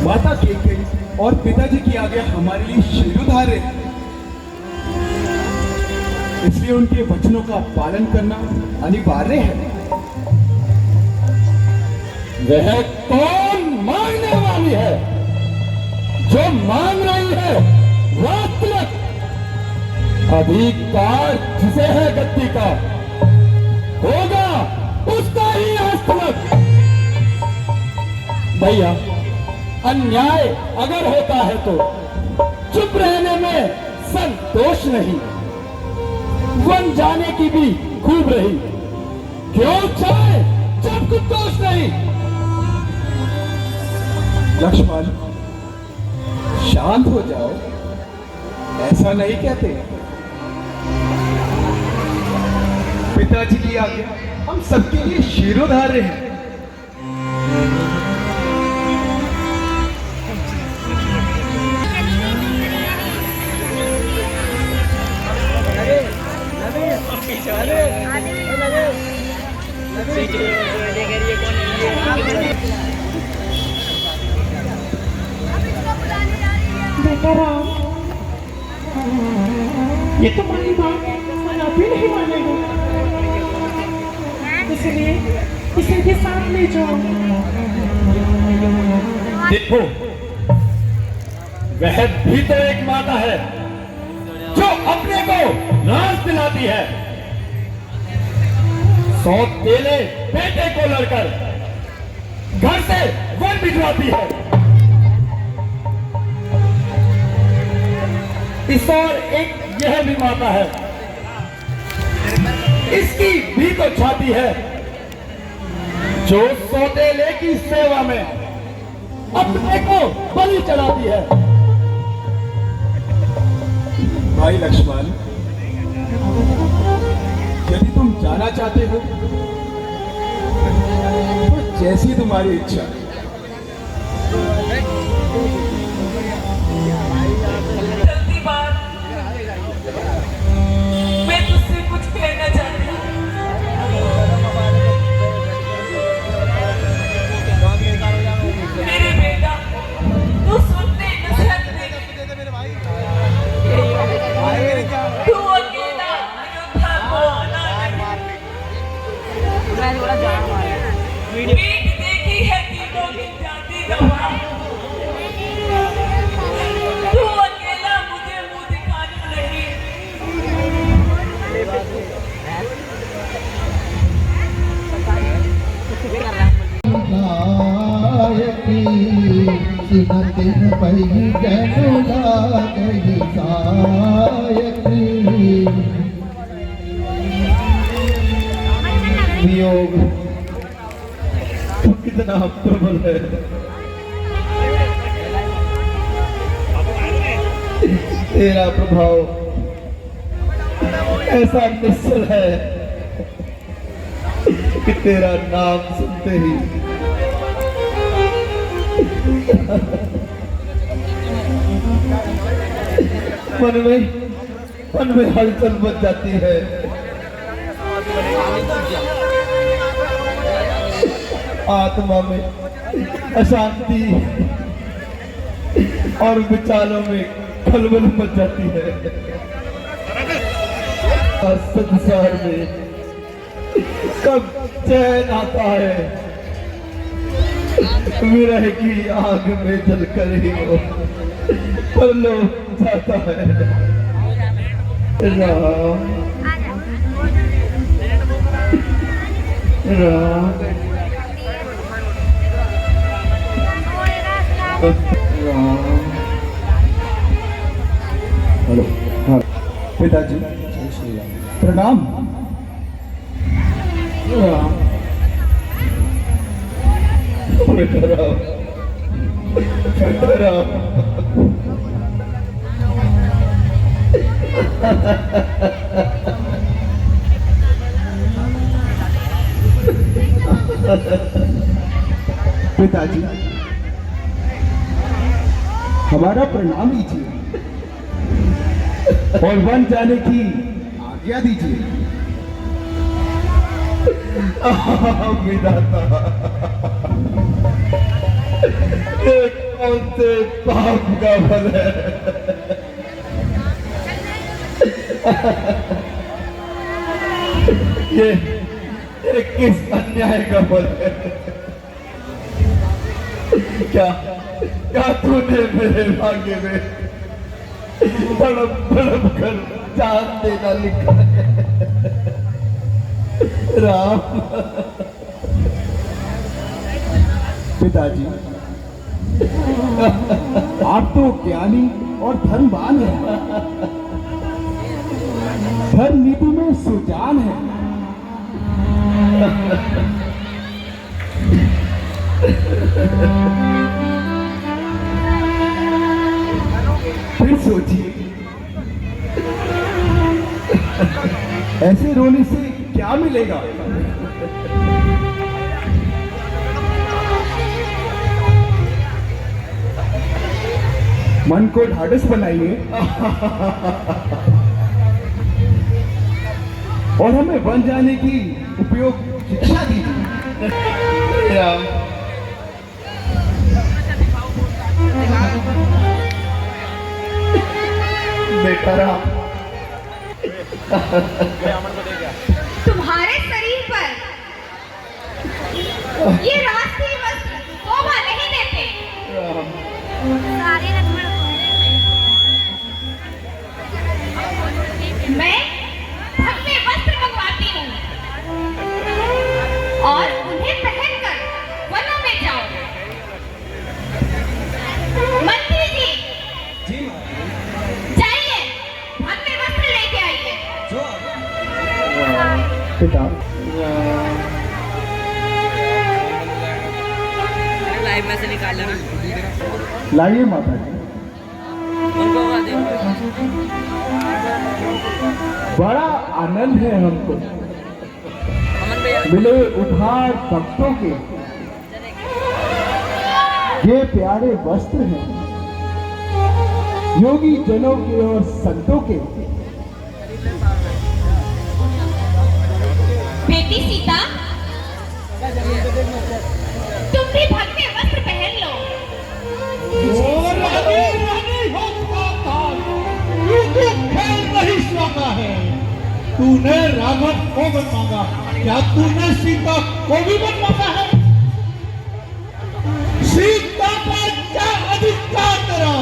माता केकई और पिताजी की आज्ञा हमारे लिए शिरोधार्य है। इसलिए उनके वचनों का पालन करना अनिवार्य है। वह कौन मांगने वाली है? जो मांग रही है वह तिलक, अधिकार जिसे है गद्दी का, होगा उसका ही हस्तक। भैया, अन्याय अगर होता है तो चुप रहने में संतोष नहीं। वन जाने की भी खूब रही, क्यों चाहे जब कुछ दोष नहीं। लक्ष्मण, शांत हो जाओ, ऐसा नहीं कहते। पिताजी की आज्ञा हम सबके लिए शिरोधार्य है। बेटा राम, ये तुम्हारी बात आप भी नहीं मानेगा, इसलिए इसे भी साथ ले जाओ। देखो, वह भी तो एक माता है जो अपने को राज दिलाती है। सौतेले बेटे को लड़कर घर से वन भिजवाती है। इस और एक यह भी माता है, इसकी भी तो छाती है जो सौतेले की सेवा में अपने को बलि चढ़ाती है। भाई लक्ष्मण, यदि तुम जाना चाहते हो तो जैसी तुम्हारी इच्छा। जल्दी बात, मैं तुझसे कुछ कहना चाहती हूँ। दिन दिन पही जनु लागहि सायक वियोग तू कितना प्रबल है तेरा प्रभाव ऐसा निश्चल है कि तेरा नाम सुनते ही मन में हलचल मच जाती है। आत्मा में अशांति और विचारों में खलबल मच जाती है। संसार में कब चैन आता है, विरह की आग में जलकर ही वो पल्लो जाता है। राम राम हेलो हाँ पिताजी प्रणाम। पिताजी हमारा प्रणाम लीजिए और वन जाने की आज्ञा दीजिए। विधाता एक कौन से पाप का फल है। ये किस अन्याय का फल है। क्या क्या तूने मेरे भाग्य में तड़प तड़प कर जान देना लिखा है। राम पिताजी आप तो ज्ञानी और धर्मवान हैं, धर्म नीति में सुजान है। फिर सोचिए ऐसे रोने से क्या मिलेगा। मन को ढाढ़स बनाइए और हमें बन जाने की उपयोग शिक्षा दीजिए। राम बेटा राम तुम्हारे शरीर पर ये राष्ट्रीय वस्त्र शोभा नहीं देते। मैं भगवे वस्त्र मंगवाती हूँ और उन्हें पहनकर वनों में जाओ। मंत्री जी जी जाइए, भगवे वस्त्र लेके आइए। जो पिता लाइव में से निकाल लेना लाइए माता जी। उनको आवा दे। बड़ा आनंद है हमको अमन भैया मिले उपहार भक्तों के। ये प्यारे वस्त्र हैं योगी जनों के और संतों के। बेटी सीता, तुम भी भगवे वस्त्र पहन लो। नहीं स्वांगा है, तूने राघव को वन मांगा, क्या तूने सीता को भी वन मांगा है? सीता का क्या अधिकार तेरा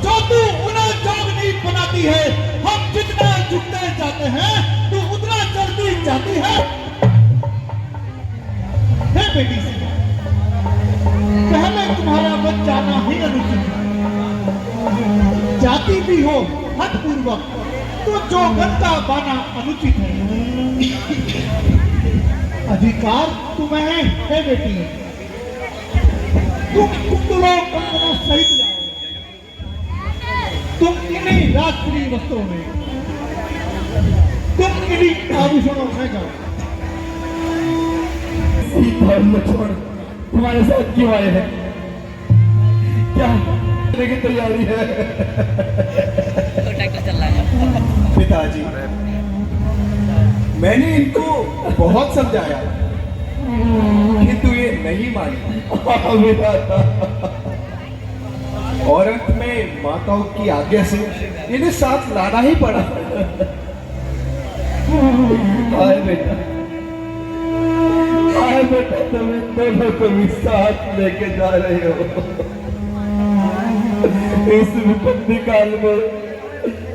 जो तू उन्हें जोगनी बनाती है? हम जितना झुकते जाते हैं तू उतना जल्दी जाती है। हे बेटी सीता, पहले तुम्हारा मत जाना ही अनुचित है। जाति भी हो हद पूर्वक तो जो गंदा पाना अनुचित है। अधिकार तुम्हें है बेटी, तुम कुंडलों कंगनों सहित जाओ, तुम इन्हीं राष्ट्रीय वस्त्रों में, तुम इन्हीं आभूषणों में जाओ। सीता और लक्ष्मण तुम्हारे साथ क्यों आए हैं? क्या करने की तैयारी है? ट्रैक्टर चल रहा है। पिताजी, मैंने इनको बहुत समझाया किंतु ये नहीं मानी और अंत में माताओं की आज्ञा से इन्हें साथ लाना ही पड़ा। आए बेटा, आए बेटा, तुम इन दोनों को भी साथ लेके जा रहे हो। इस विपत्ति काल में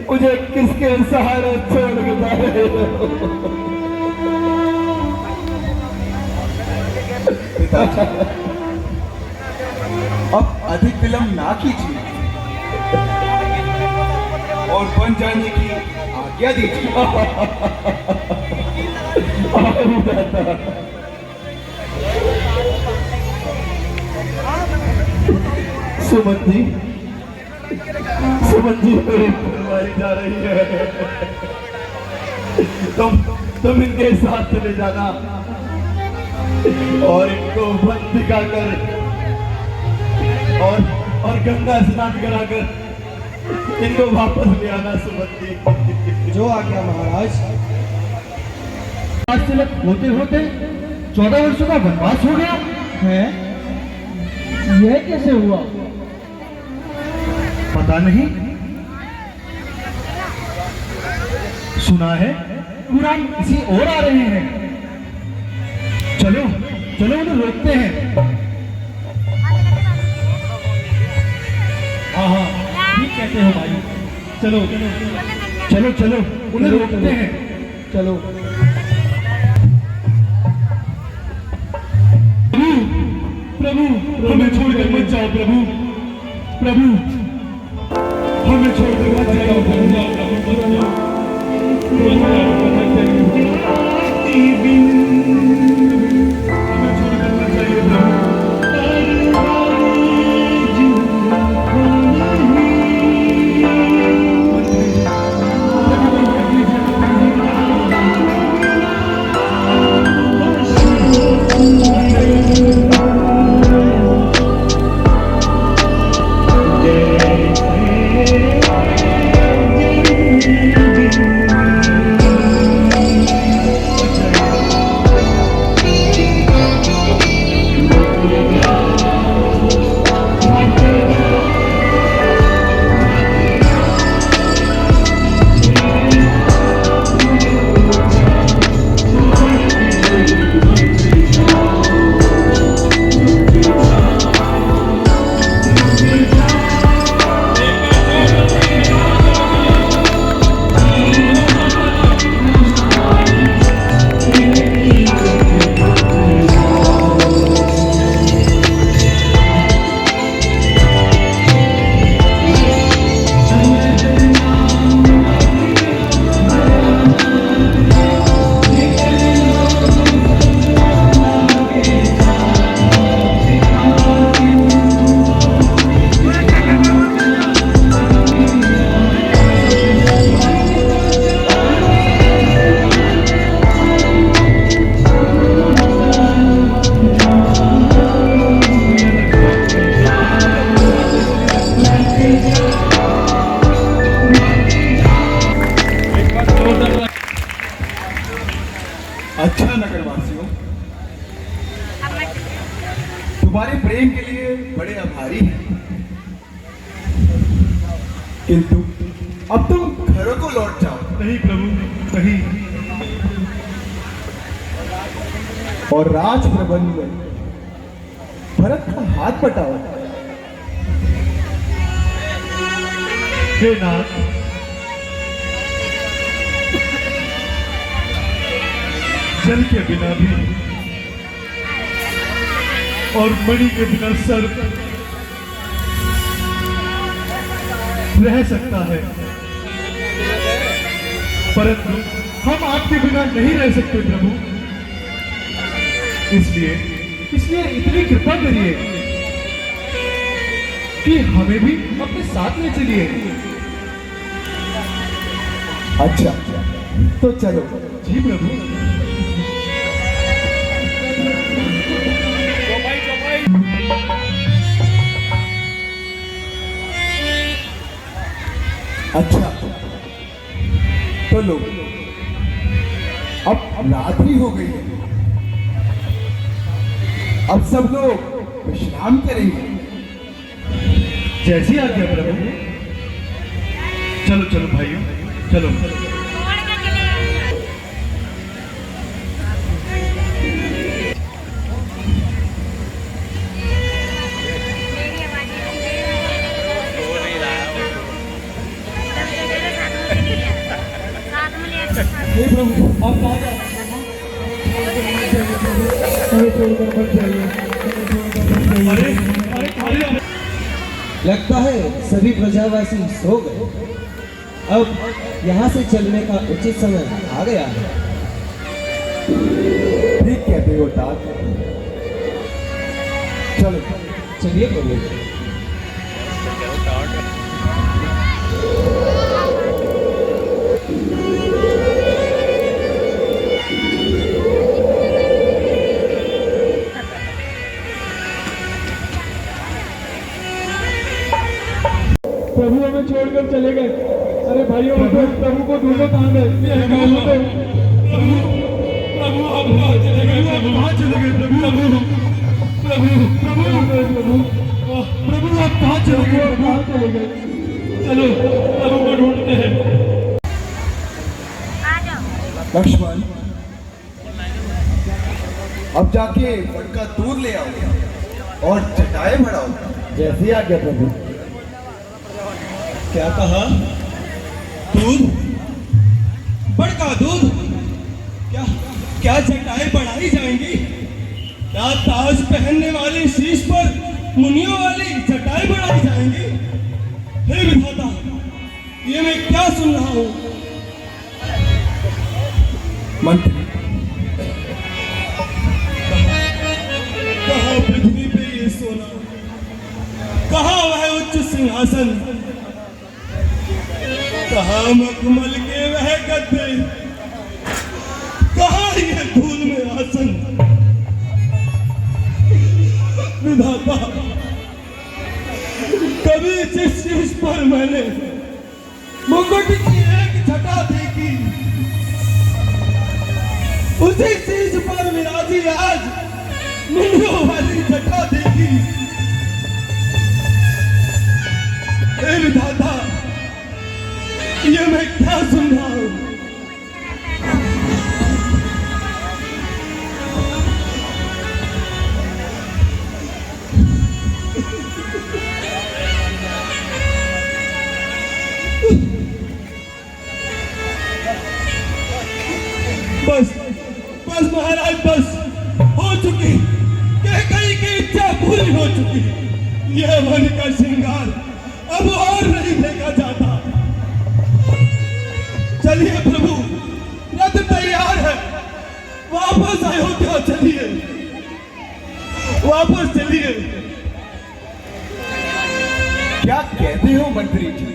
मुझे किसके सहारे छोड़ के जा रहे हो? पिताजी, अब अधिक विलंब ना कीजिए और बन जाने की आज्ञा दीजिए। सुमन जी, सुमन जी मेरी फुलवारी जा रही है। तुम इनके साथ चले जाना और इनको वन दिखाकर और गंगा स्नान कराकर इनको वापस ले आना। सुमन जी, जो आज्ञा महाराज। आज तिलक होते होते 14 वर्षों का वनवास हो गया है। यह कैसे हुआ? पता नहीं, सुना है पुराण किसी और आ रहे हैं। चलो चलो उन्हें रोकते हैं। हाँ हाँ, ठीक कहते हो भाई। चलो चलो चलो उन्हें रोकते हैं। चलो। प्रभु, हमें छोड़कर मत जाओ प्रभु, प्रभु हमें छोड़कर मत जाओ प्रभु। अच्छा नगरवासियों, तुम्हारे प्रेम के लिए बड़े आभारी हैं, किंतु अब तुम घरों को लौट जाओ। नहीं प्रभु, नहीं। और राज प्रबंध में भरत का हाथ बटाओ। हे नाथ, जल के बिना भी और मणि के बिना सर रह सकता है, परंतु हम आपके बिना नहीं रह सकते प्रभु। इसलिए इतनी कृपा करिए कि हमें भी अपने साथ ले चलिए। अच्छा तो चलो। जी प्रभु। अच्छा तो लो, अब रात भी हो गई है, अब सब लोग विश्राम करेंगे। जैसी आज्ञा प्रभु। चलो चलो भाइयों, चलो। हे प्रभु, आप कहाँ जा रहे हैं? हमें छोड़कर मत जाइए, अरे अरे अरे लगता है सभी प्रजावासी सो गए। अब यहाँ से चलने का उचित समय आ गया है। ठीक कहते हो तात, चलो। चलिए प्रभु। प्रभु हमें छोड़कर चले गए। अरे भाइयों, प्रभु को ढूंढो, कहाँ गए? प्रभु आप कहाँ चले गए? कहाँ चले गए प्रभु? प्रभु आप कहाँ चले गए? कहाँ चले गए? चलो प्रभु को ढूंढते हैं। लक्ष्मण, अब जाके वन का दूध ले आओ और चटाई बढ़ाओ। जैसी आज्ञा प्रभु। क्या कहा? दूध? बड़का दूध? क्या क्या चटाई बढ़ाई जाएंगी? क्या ताज पहनने वाले शीश पर मुनियों वाली चटाई बढ़ाई जाएंगी? हे विधाता, ये मैं क्या सुन रहा हूँ? मंत्री, कहाँ पृथ्वी पे ये सोना? कहाँ वह उच्च सिंहासन? कहाँ मखमल के वह गद्दे? कहाँ ये धूल में आसन? विधाता, कभी जिस शीश पर मैंने मुकुट की एक छटा देखी, उसी शीश पर विराजी आज मुनियों वाली छटा देखी। हे विधाता, ये मैं क्या सुन रहा हूं? बस बस महाराज, बस हो चुकी। कहीं की इच्छा पूरी हो चुकी। यह वन का श्रृंगार अब और नहीं देखा जाता। चलिए प्रभु, रथ तैयार है, वापस अयोध्या चलिए, वापस चलिए। क्या कहते हो मंत्री जी?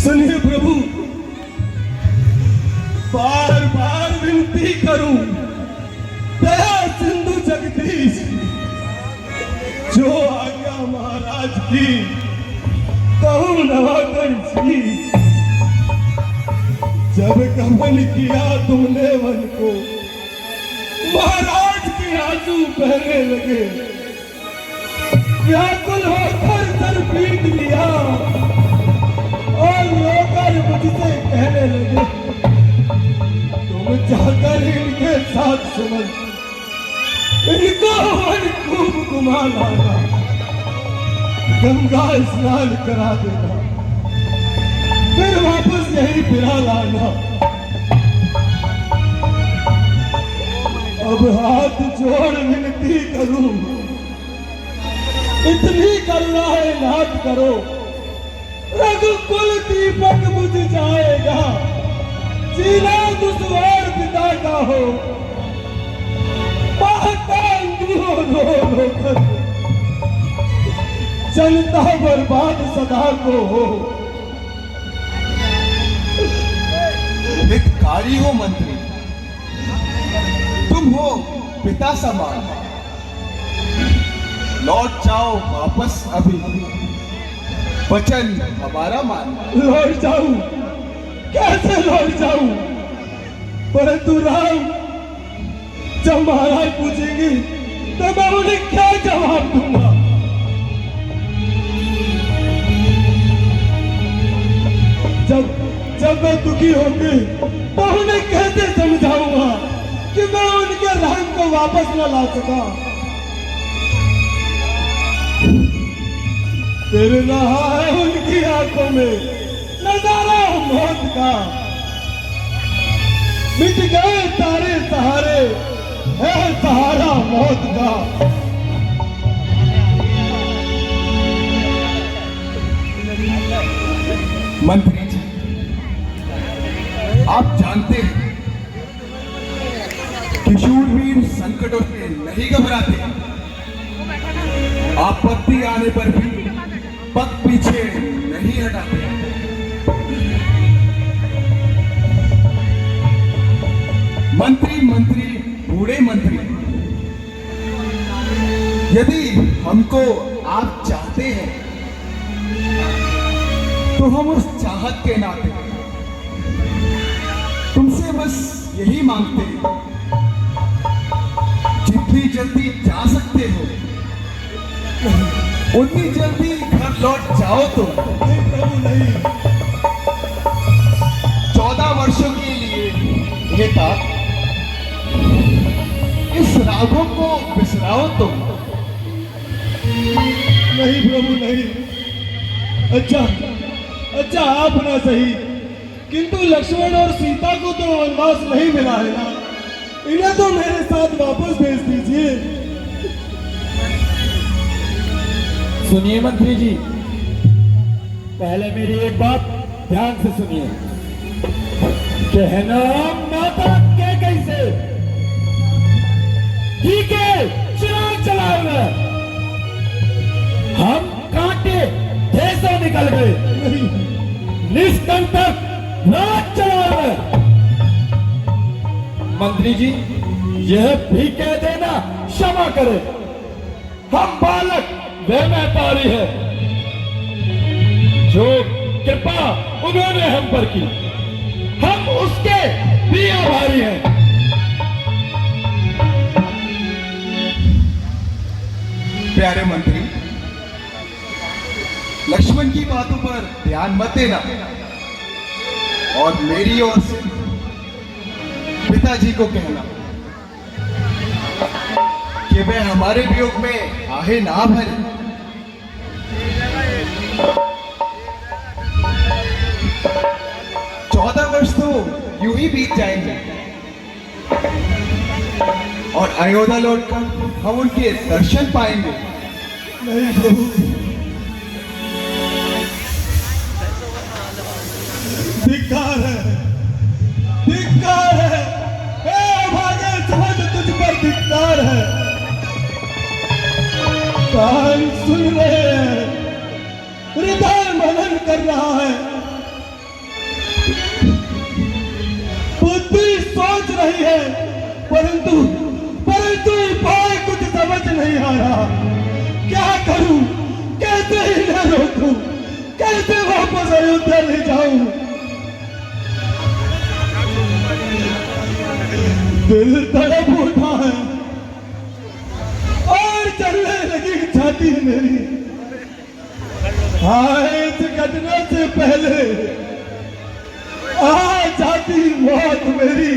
सुनिए प्रभु, बार बार विनती करूं, दया सिंधु जगदीश, जो आज्ञा महाराज की कहूं नवाकर जी। जब गमन किया तुमने वन को, महाराज के आंसू बहने लगे। व्याकुल होकर सर पीट लिया और रोकर मुझसे कहने लगे, तुम जाकर इनके साथ सुमन, इनको वन खूब घुमा लाना, गंगा स्नान करा देना, फिर वापस यही फिरा लाना। अब हाथ जोड़ विनती करूं, इतनी करुणाएं नाथ करो, रघुकुल दीपक बुझ जाएगा, जीना दुश्वार पिता का हो, माता रो रो रो कर जनता बर्बाद सदा को हो। हितकारी हो मंत्री, तुम हो पिता समान, लौट जाओ वापस अभी, वचन हमारा मान। लौट जाऊं, कैसे लौट जाऊं? परंतु राम, जब महाराज पूछेंगे तो मैं उन्हें क्या जवाब दूंगा? जब मैं दुखी होंगे तो उन्हें कैसे समझाऊंगा कि मैं उनके राम को वापस न ला सका? तेरे रहा है उनकी आंखों में नजारा मौत का, मिट गए तारे सहारे, है सहारा मौत का। मंत्री जी, आप जानते हैं कि शूरवीर संकटों से नहीं घबराते, आपत्ति आने पर भी पग पीछे नहीं हटाते। मंत्री बूढ़े मंत्री, यदि हमको आप चाहते हैं तो हम उस चाहत के नाते तुमसे बस यही मांगते हैं, जितनी जल्दी जा सकते हो उतनी जल्दी घर लौट जाओ। तो प्रभु नहीं, 14 वर्षों के लिए ये था, इस रागों को बिसराओ। तो नहीं प्रभु नहीं। अच्छा आप ना सही, किंतु लक्ष्मण और सीता को तो वनवास नहीं मिला है ना, इन्हें तो मेरे साथ वापस भेज दीजिए। सुनिए मंत्री जी, पहले मेरी एक बात ध्यान से सुनिए। कहना माता के कैसे ठीक है, चिराग चलाओगे, हम कांटे ठेसों निकल गए, निष्कंटक राज चलाओगे। मंत्री जी, यह भी कह देना क्षमा करे, हम बालक वे व्यापारी है, जो कृपा उन्होंने हम पर की, हम उसके भी आभारी हैं। प्यारे मंत्री, लक्ष्मण की बातों पर ध्यान मत देना, और मेरी ओर से पिताजी को कहना कि वे हमारे वियोग में आहे ना भरे। 14 वर्ष तो यूं ही बीत जाएंगे, और अयोध्या लौटकर हम उनके दर्शन पाएंगे। नहीं प्रभु, धिक्कार है, धिक्कार है, हे अभागे समझ तुझ पर धिक्कार है। कान सुन रहे हैं, हृदय मनन कर रहा है, बुद्धि सोच रही है, परंतु उपाय कुछ समझ नहीं आ रहा। क्या करूं, कैसे इन्हें रोकूं, कैसे वापस अयोध्या ले जाऊं? दिल तड़प उठा है और चलने लगी छाती मेरी। हाय, इस घटना से पहले आ जाती मौत मेरी।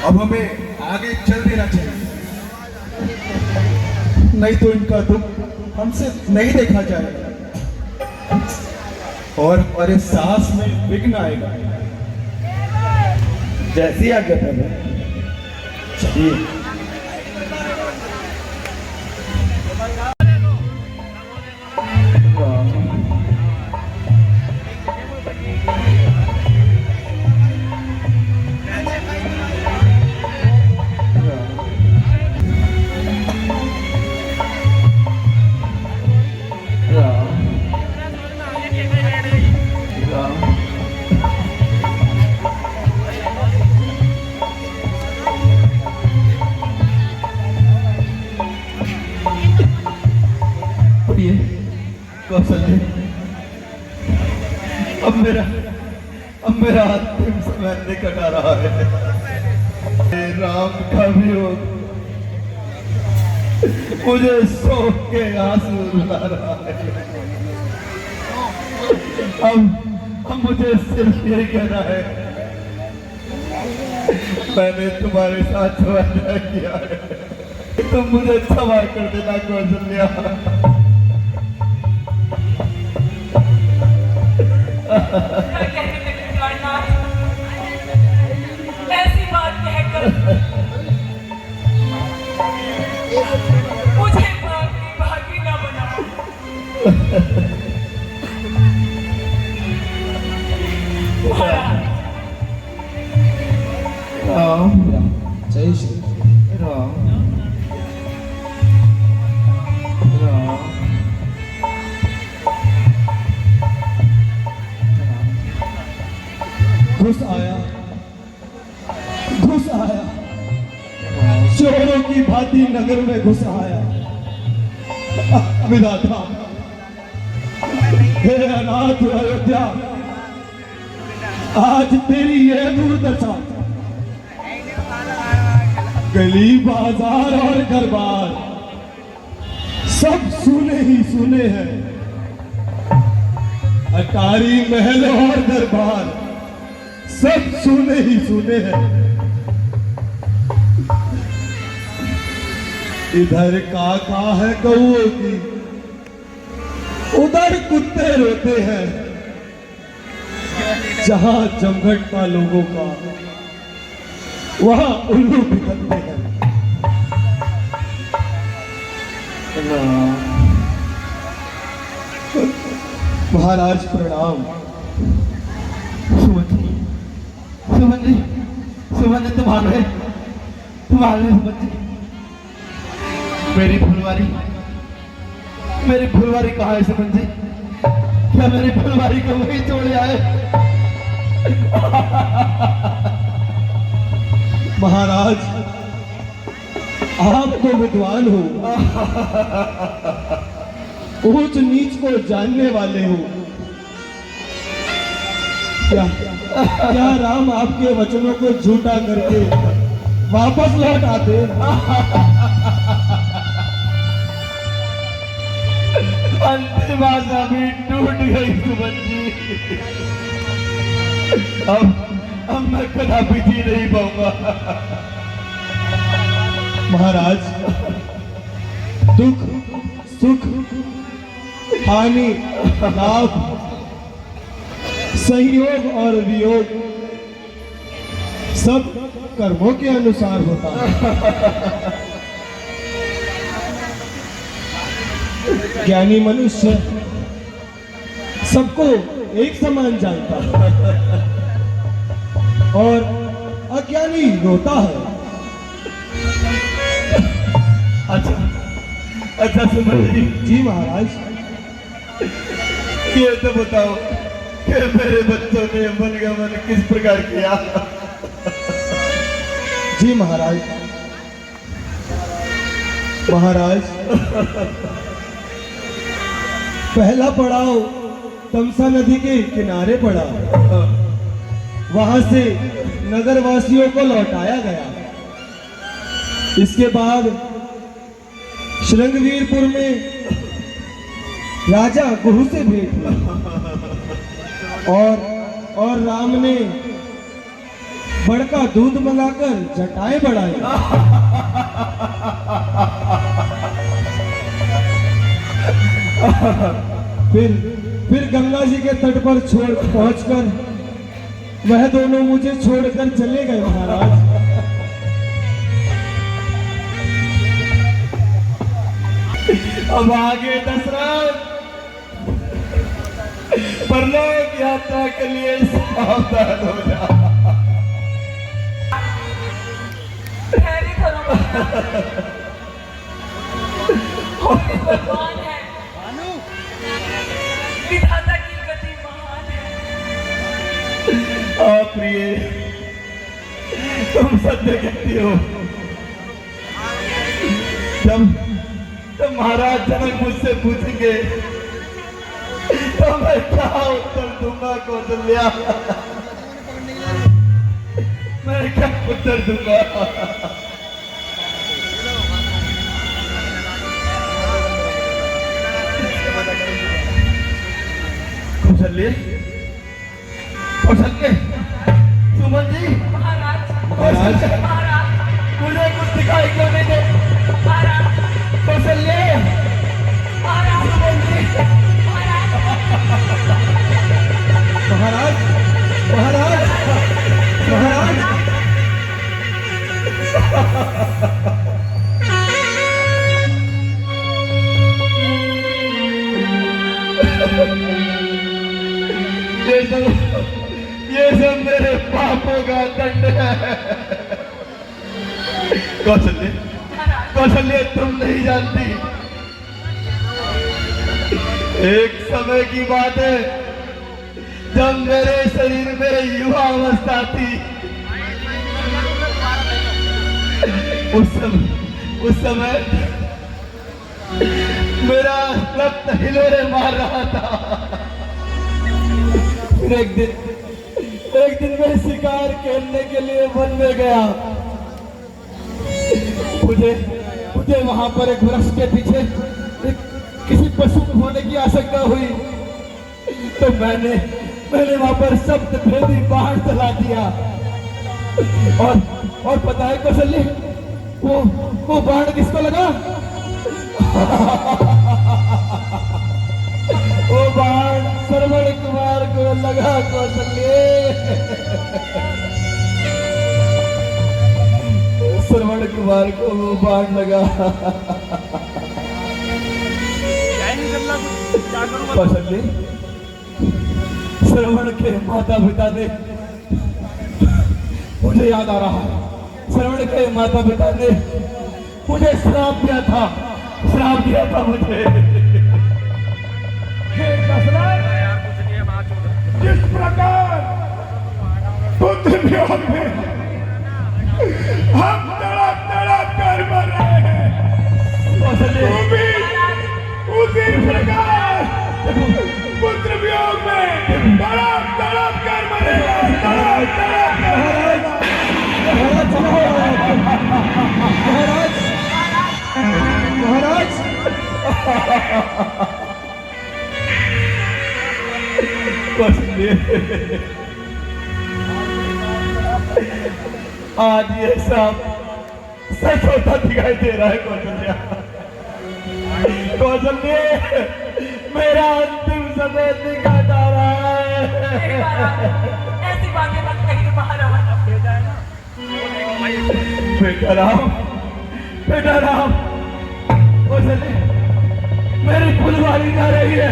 अब हमें आगे चल देना चाहिए, नहीं तो इनका दुख हमसे नहीं देखा जाएगा। और हमारे सांस में विघ्न आएगा। जैसी आज्ञा प्रभु, चलिए। कौशल्य, अब मेरा अंतिम समय निकट आ रहा है। हे राम का वियोग मुझे शोक के आंसू रुला रहा है। अब मुझे सिर्फ यही कहना है, मैंने तुम्हारे साथ वादा किया है, तुम मुझे क्षमा कर देना कौशल्या। ऐसी बात कहकर मुझे भागी ना बनाओ। राम, जय श्री राम, राम, घुस आया, चोरों की भांति नगर में घुस आया। विधाता, हे अनाथ अयोध्या, आज तेरी यह दुर्दशा, गली बाजार और घर बार सब सुने ही सुने हैं। अटारी महल और दरबार सब सुने ही सुने हैं। इधर काका है कौओं की, उधर कुत्ते रोते हैं। जहां जमघटता लोगों का, वहां उल्लू बिखरते हैं। महाराज प्रणाम। सुमन जी, तुम्हारे सुमन जी, मेरी फुलवारी कहाँ है सुमन जी? क्या मेरी फुलवारी को वही छोड़ आए? महाराज, आप तो विद्वान हो, ऊंच नीच को जानने वाले हो। क्या राम आपके वचनों को झूठा करके वापस लौट आते? अंतिम आशा भी टूट गई सुमन जी। अब मैं कदापि जी नहीं पाऊंगा। महाराज, दुख सुख हानि लाभ संयोग और वियोग सब कर्मों के अनुसार होता है। ज्ञानी मनुष्य सबको एक समान जानता है और अज्ञानी रोता है। अच्छा सुमन जी। महाराज, ये तो बताओ कि मेरे बच्चों ने मनगमन किस प्रकार किया? जी महाराज, पहला पड़ाव तमसा नदी के किनारे पड़ा, वहां से नगर वासियों को लौटाया गया। इसके बाद श्रृंगवीरपुर में राजा गुरु से भेंट हुआ और राम ने बड़का दूध मंगाकर जटाएं बढ़ाई। फिर गंगा जी के तट पर छोड़ पहुंचकर वह दोनों मुझे छोड़कर चले गए महाराज। अब आगे दशरथ परलोक यात्रा के लिए सावधान हो जा। खैरी करो भगवान है, विधाता की गति महान है। प्रिय तुम सत्य कहती हो। जब महाराज जनक मुझसे पूछेंगे तो मैं क्या उत्तर दूंगा कौशल्या? मैं क्या उत्तर दूंगा? कौशल्य, कौशल्य, सुमन जी, महाराज महाराज, महाराज मुझे कुछ दिखाई क्यों नहीं दे? महाराज कौशल्य, महाराज सुमन जी, महाराज महाराज महाराज ये सब मेरे पापों का दंड है। कौशल्य, कौशल्य तुम नहीं जानती, एक समय की बात है जब मेरे शरीर में युवा अवस्था थी। उस समय मेरा रक्त हिलोरे मार रहा था। फिर एक दिन मैं शिकार खेलने के लिए वन में गया। मुझे वहां पर एक वृक्ष के पीछे किसी पशु होने की आशंका हुई, तो मैंने वहां पर शब्द भेदी बाण चला दिया। और पता है कौशल्य, वो बाण किसको लगा? वो बाण श्रवण कुमार को लगा। कौशल्य, श्रवण कुमार को वो बाण लगा। कौशल्य, श्रवण के माता पिता ने, मुझे याद आ रहा है, श्रवण के माता पिता ने मुझे श्राप दिया था मुझे। जिस प्रकार पुत्र वियोग में हम तड़प तड़प कर मर रहे हैं, तू भी उसी प्रकार पुत्र वियोग में तड़प तड़प कर मरेगा, तड़प तड़प कर मरेगा। महाराज, आज ये सब सच होता दिखाई दे रहा है। कौशल्या, कौशल्य, मेरा अंतिम समय निकट आ रहा है। ऐसी बातें मत कहिए महाराज। बेटा राम, कौशल्य, मेरी फुलवारी जा रही है।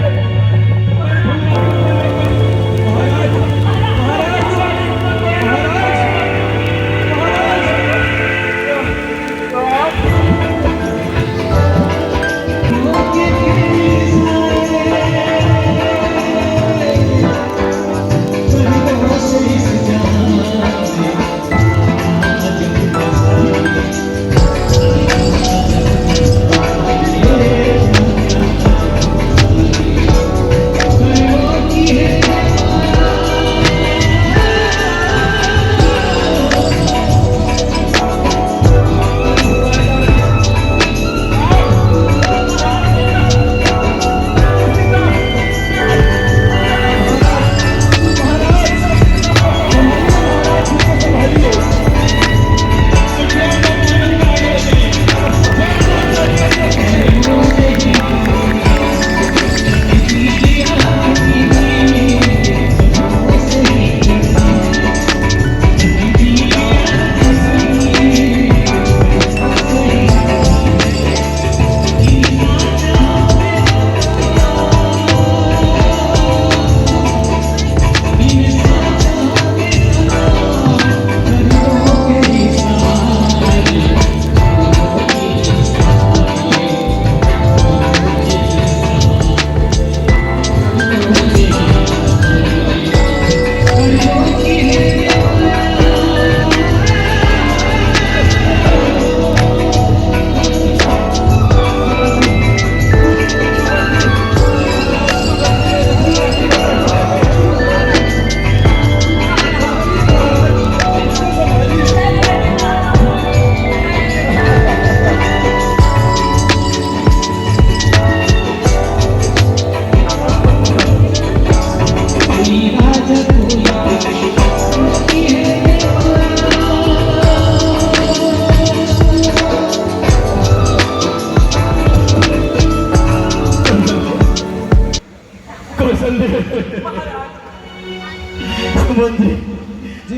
सुमन जी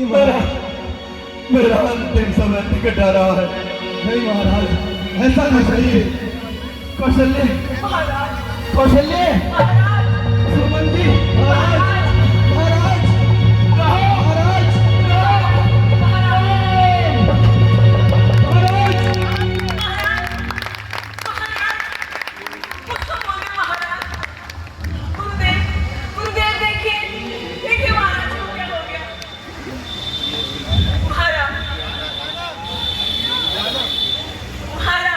मेरा अंतिम समय निकट आ रहा है। नहीं महाराज, ऐसा नहीं चाहिए। कौशल्य कौशल्य सुमन जी महाराज, महाराज, महाराज, गुरुदेव देखिए, देखिए महाराज को क्या हो गया। महाराज, महाराज,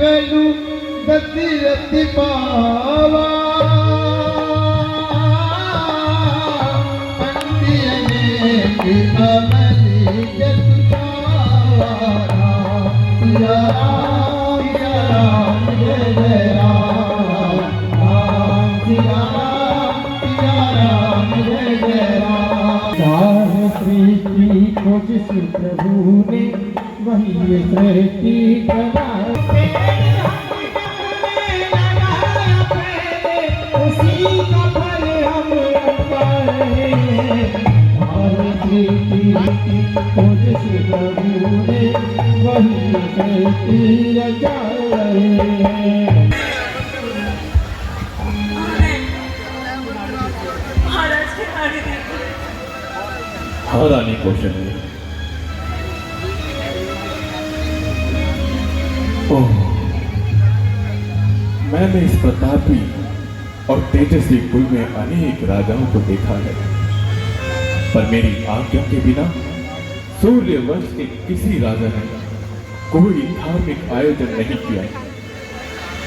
बेलू दत्ती रत्ती पावा अंतियने की अमली जतुचावा या राम जय जय राम, राम सिया राम जय जय राम। चाहे प्रीति को जिस प्रभु ने वही ये सृष्टि बनाई। उसी का फल हम पाए। हमारी प्रीति को जिस प्रभु ने वही ये सृष्टि रचाई। महाराज के आगे देखो। हाँ रानी कौशल्य, ओह मैंने इस प्रतापी और तेजस्वी कुल में अनेक राजाओं को देखा है, पर मेरी आज्ञा के बिना सूर्य वंश के किसी राजा ने कोई धार्मिक आयोजन नहीं किया।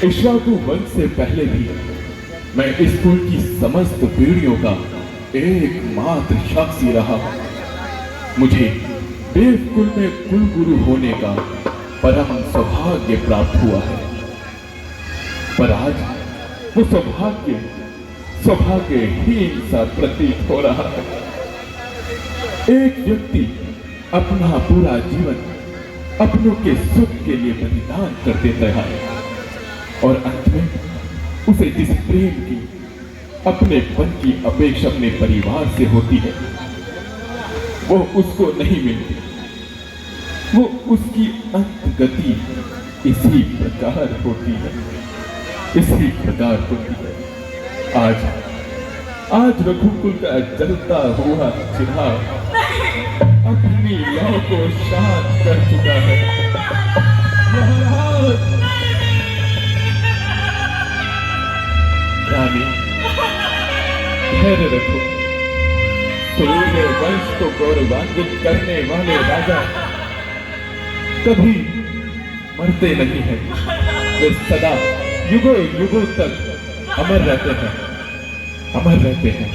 इक्ष्वाकु वंश से पहले भी मैं इस कुल की समस्त पीढ़ियों का एकमात्र साक्षी रहा। मुझे देव कुल में कुल गुरु होने का परम सौभाग्य प्राप्त हुआ है, पर आज वो सौभाग्यहीन सा प्रतीत हो रहा है। एक व्यक्ति अपना पूरा जीवन अपनों के सुख के लिए बलिदान कर देता है और अंत में उसे जिस प्रेम की अपने पन की अपेक्षा अपने परिवार से होती है वो उसको नहीं मिलती। वो उसकी अंत गति इसी प्रकार होती है, इसी प्रकार होती है। आज रघुकुल का जलता हुआ चिराग अपनी लौ को शांत कर चुका है। रानी धैर्य रखो। सूर्य वंश को गौरवान्वित करने वाले राजा कभी मरते नहीं हैं, वे सदा युगों युगों तक अमर रहते हैं, अमर रहते हैं।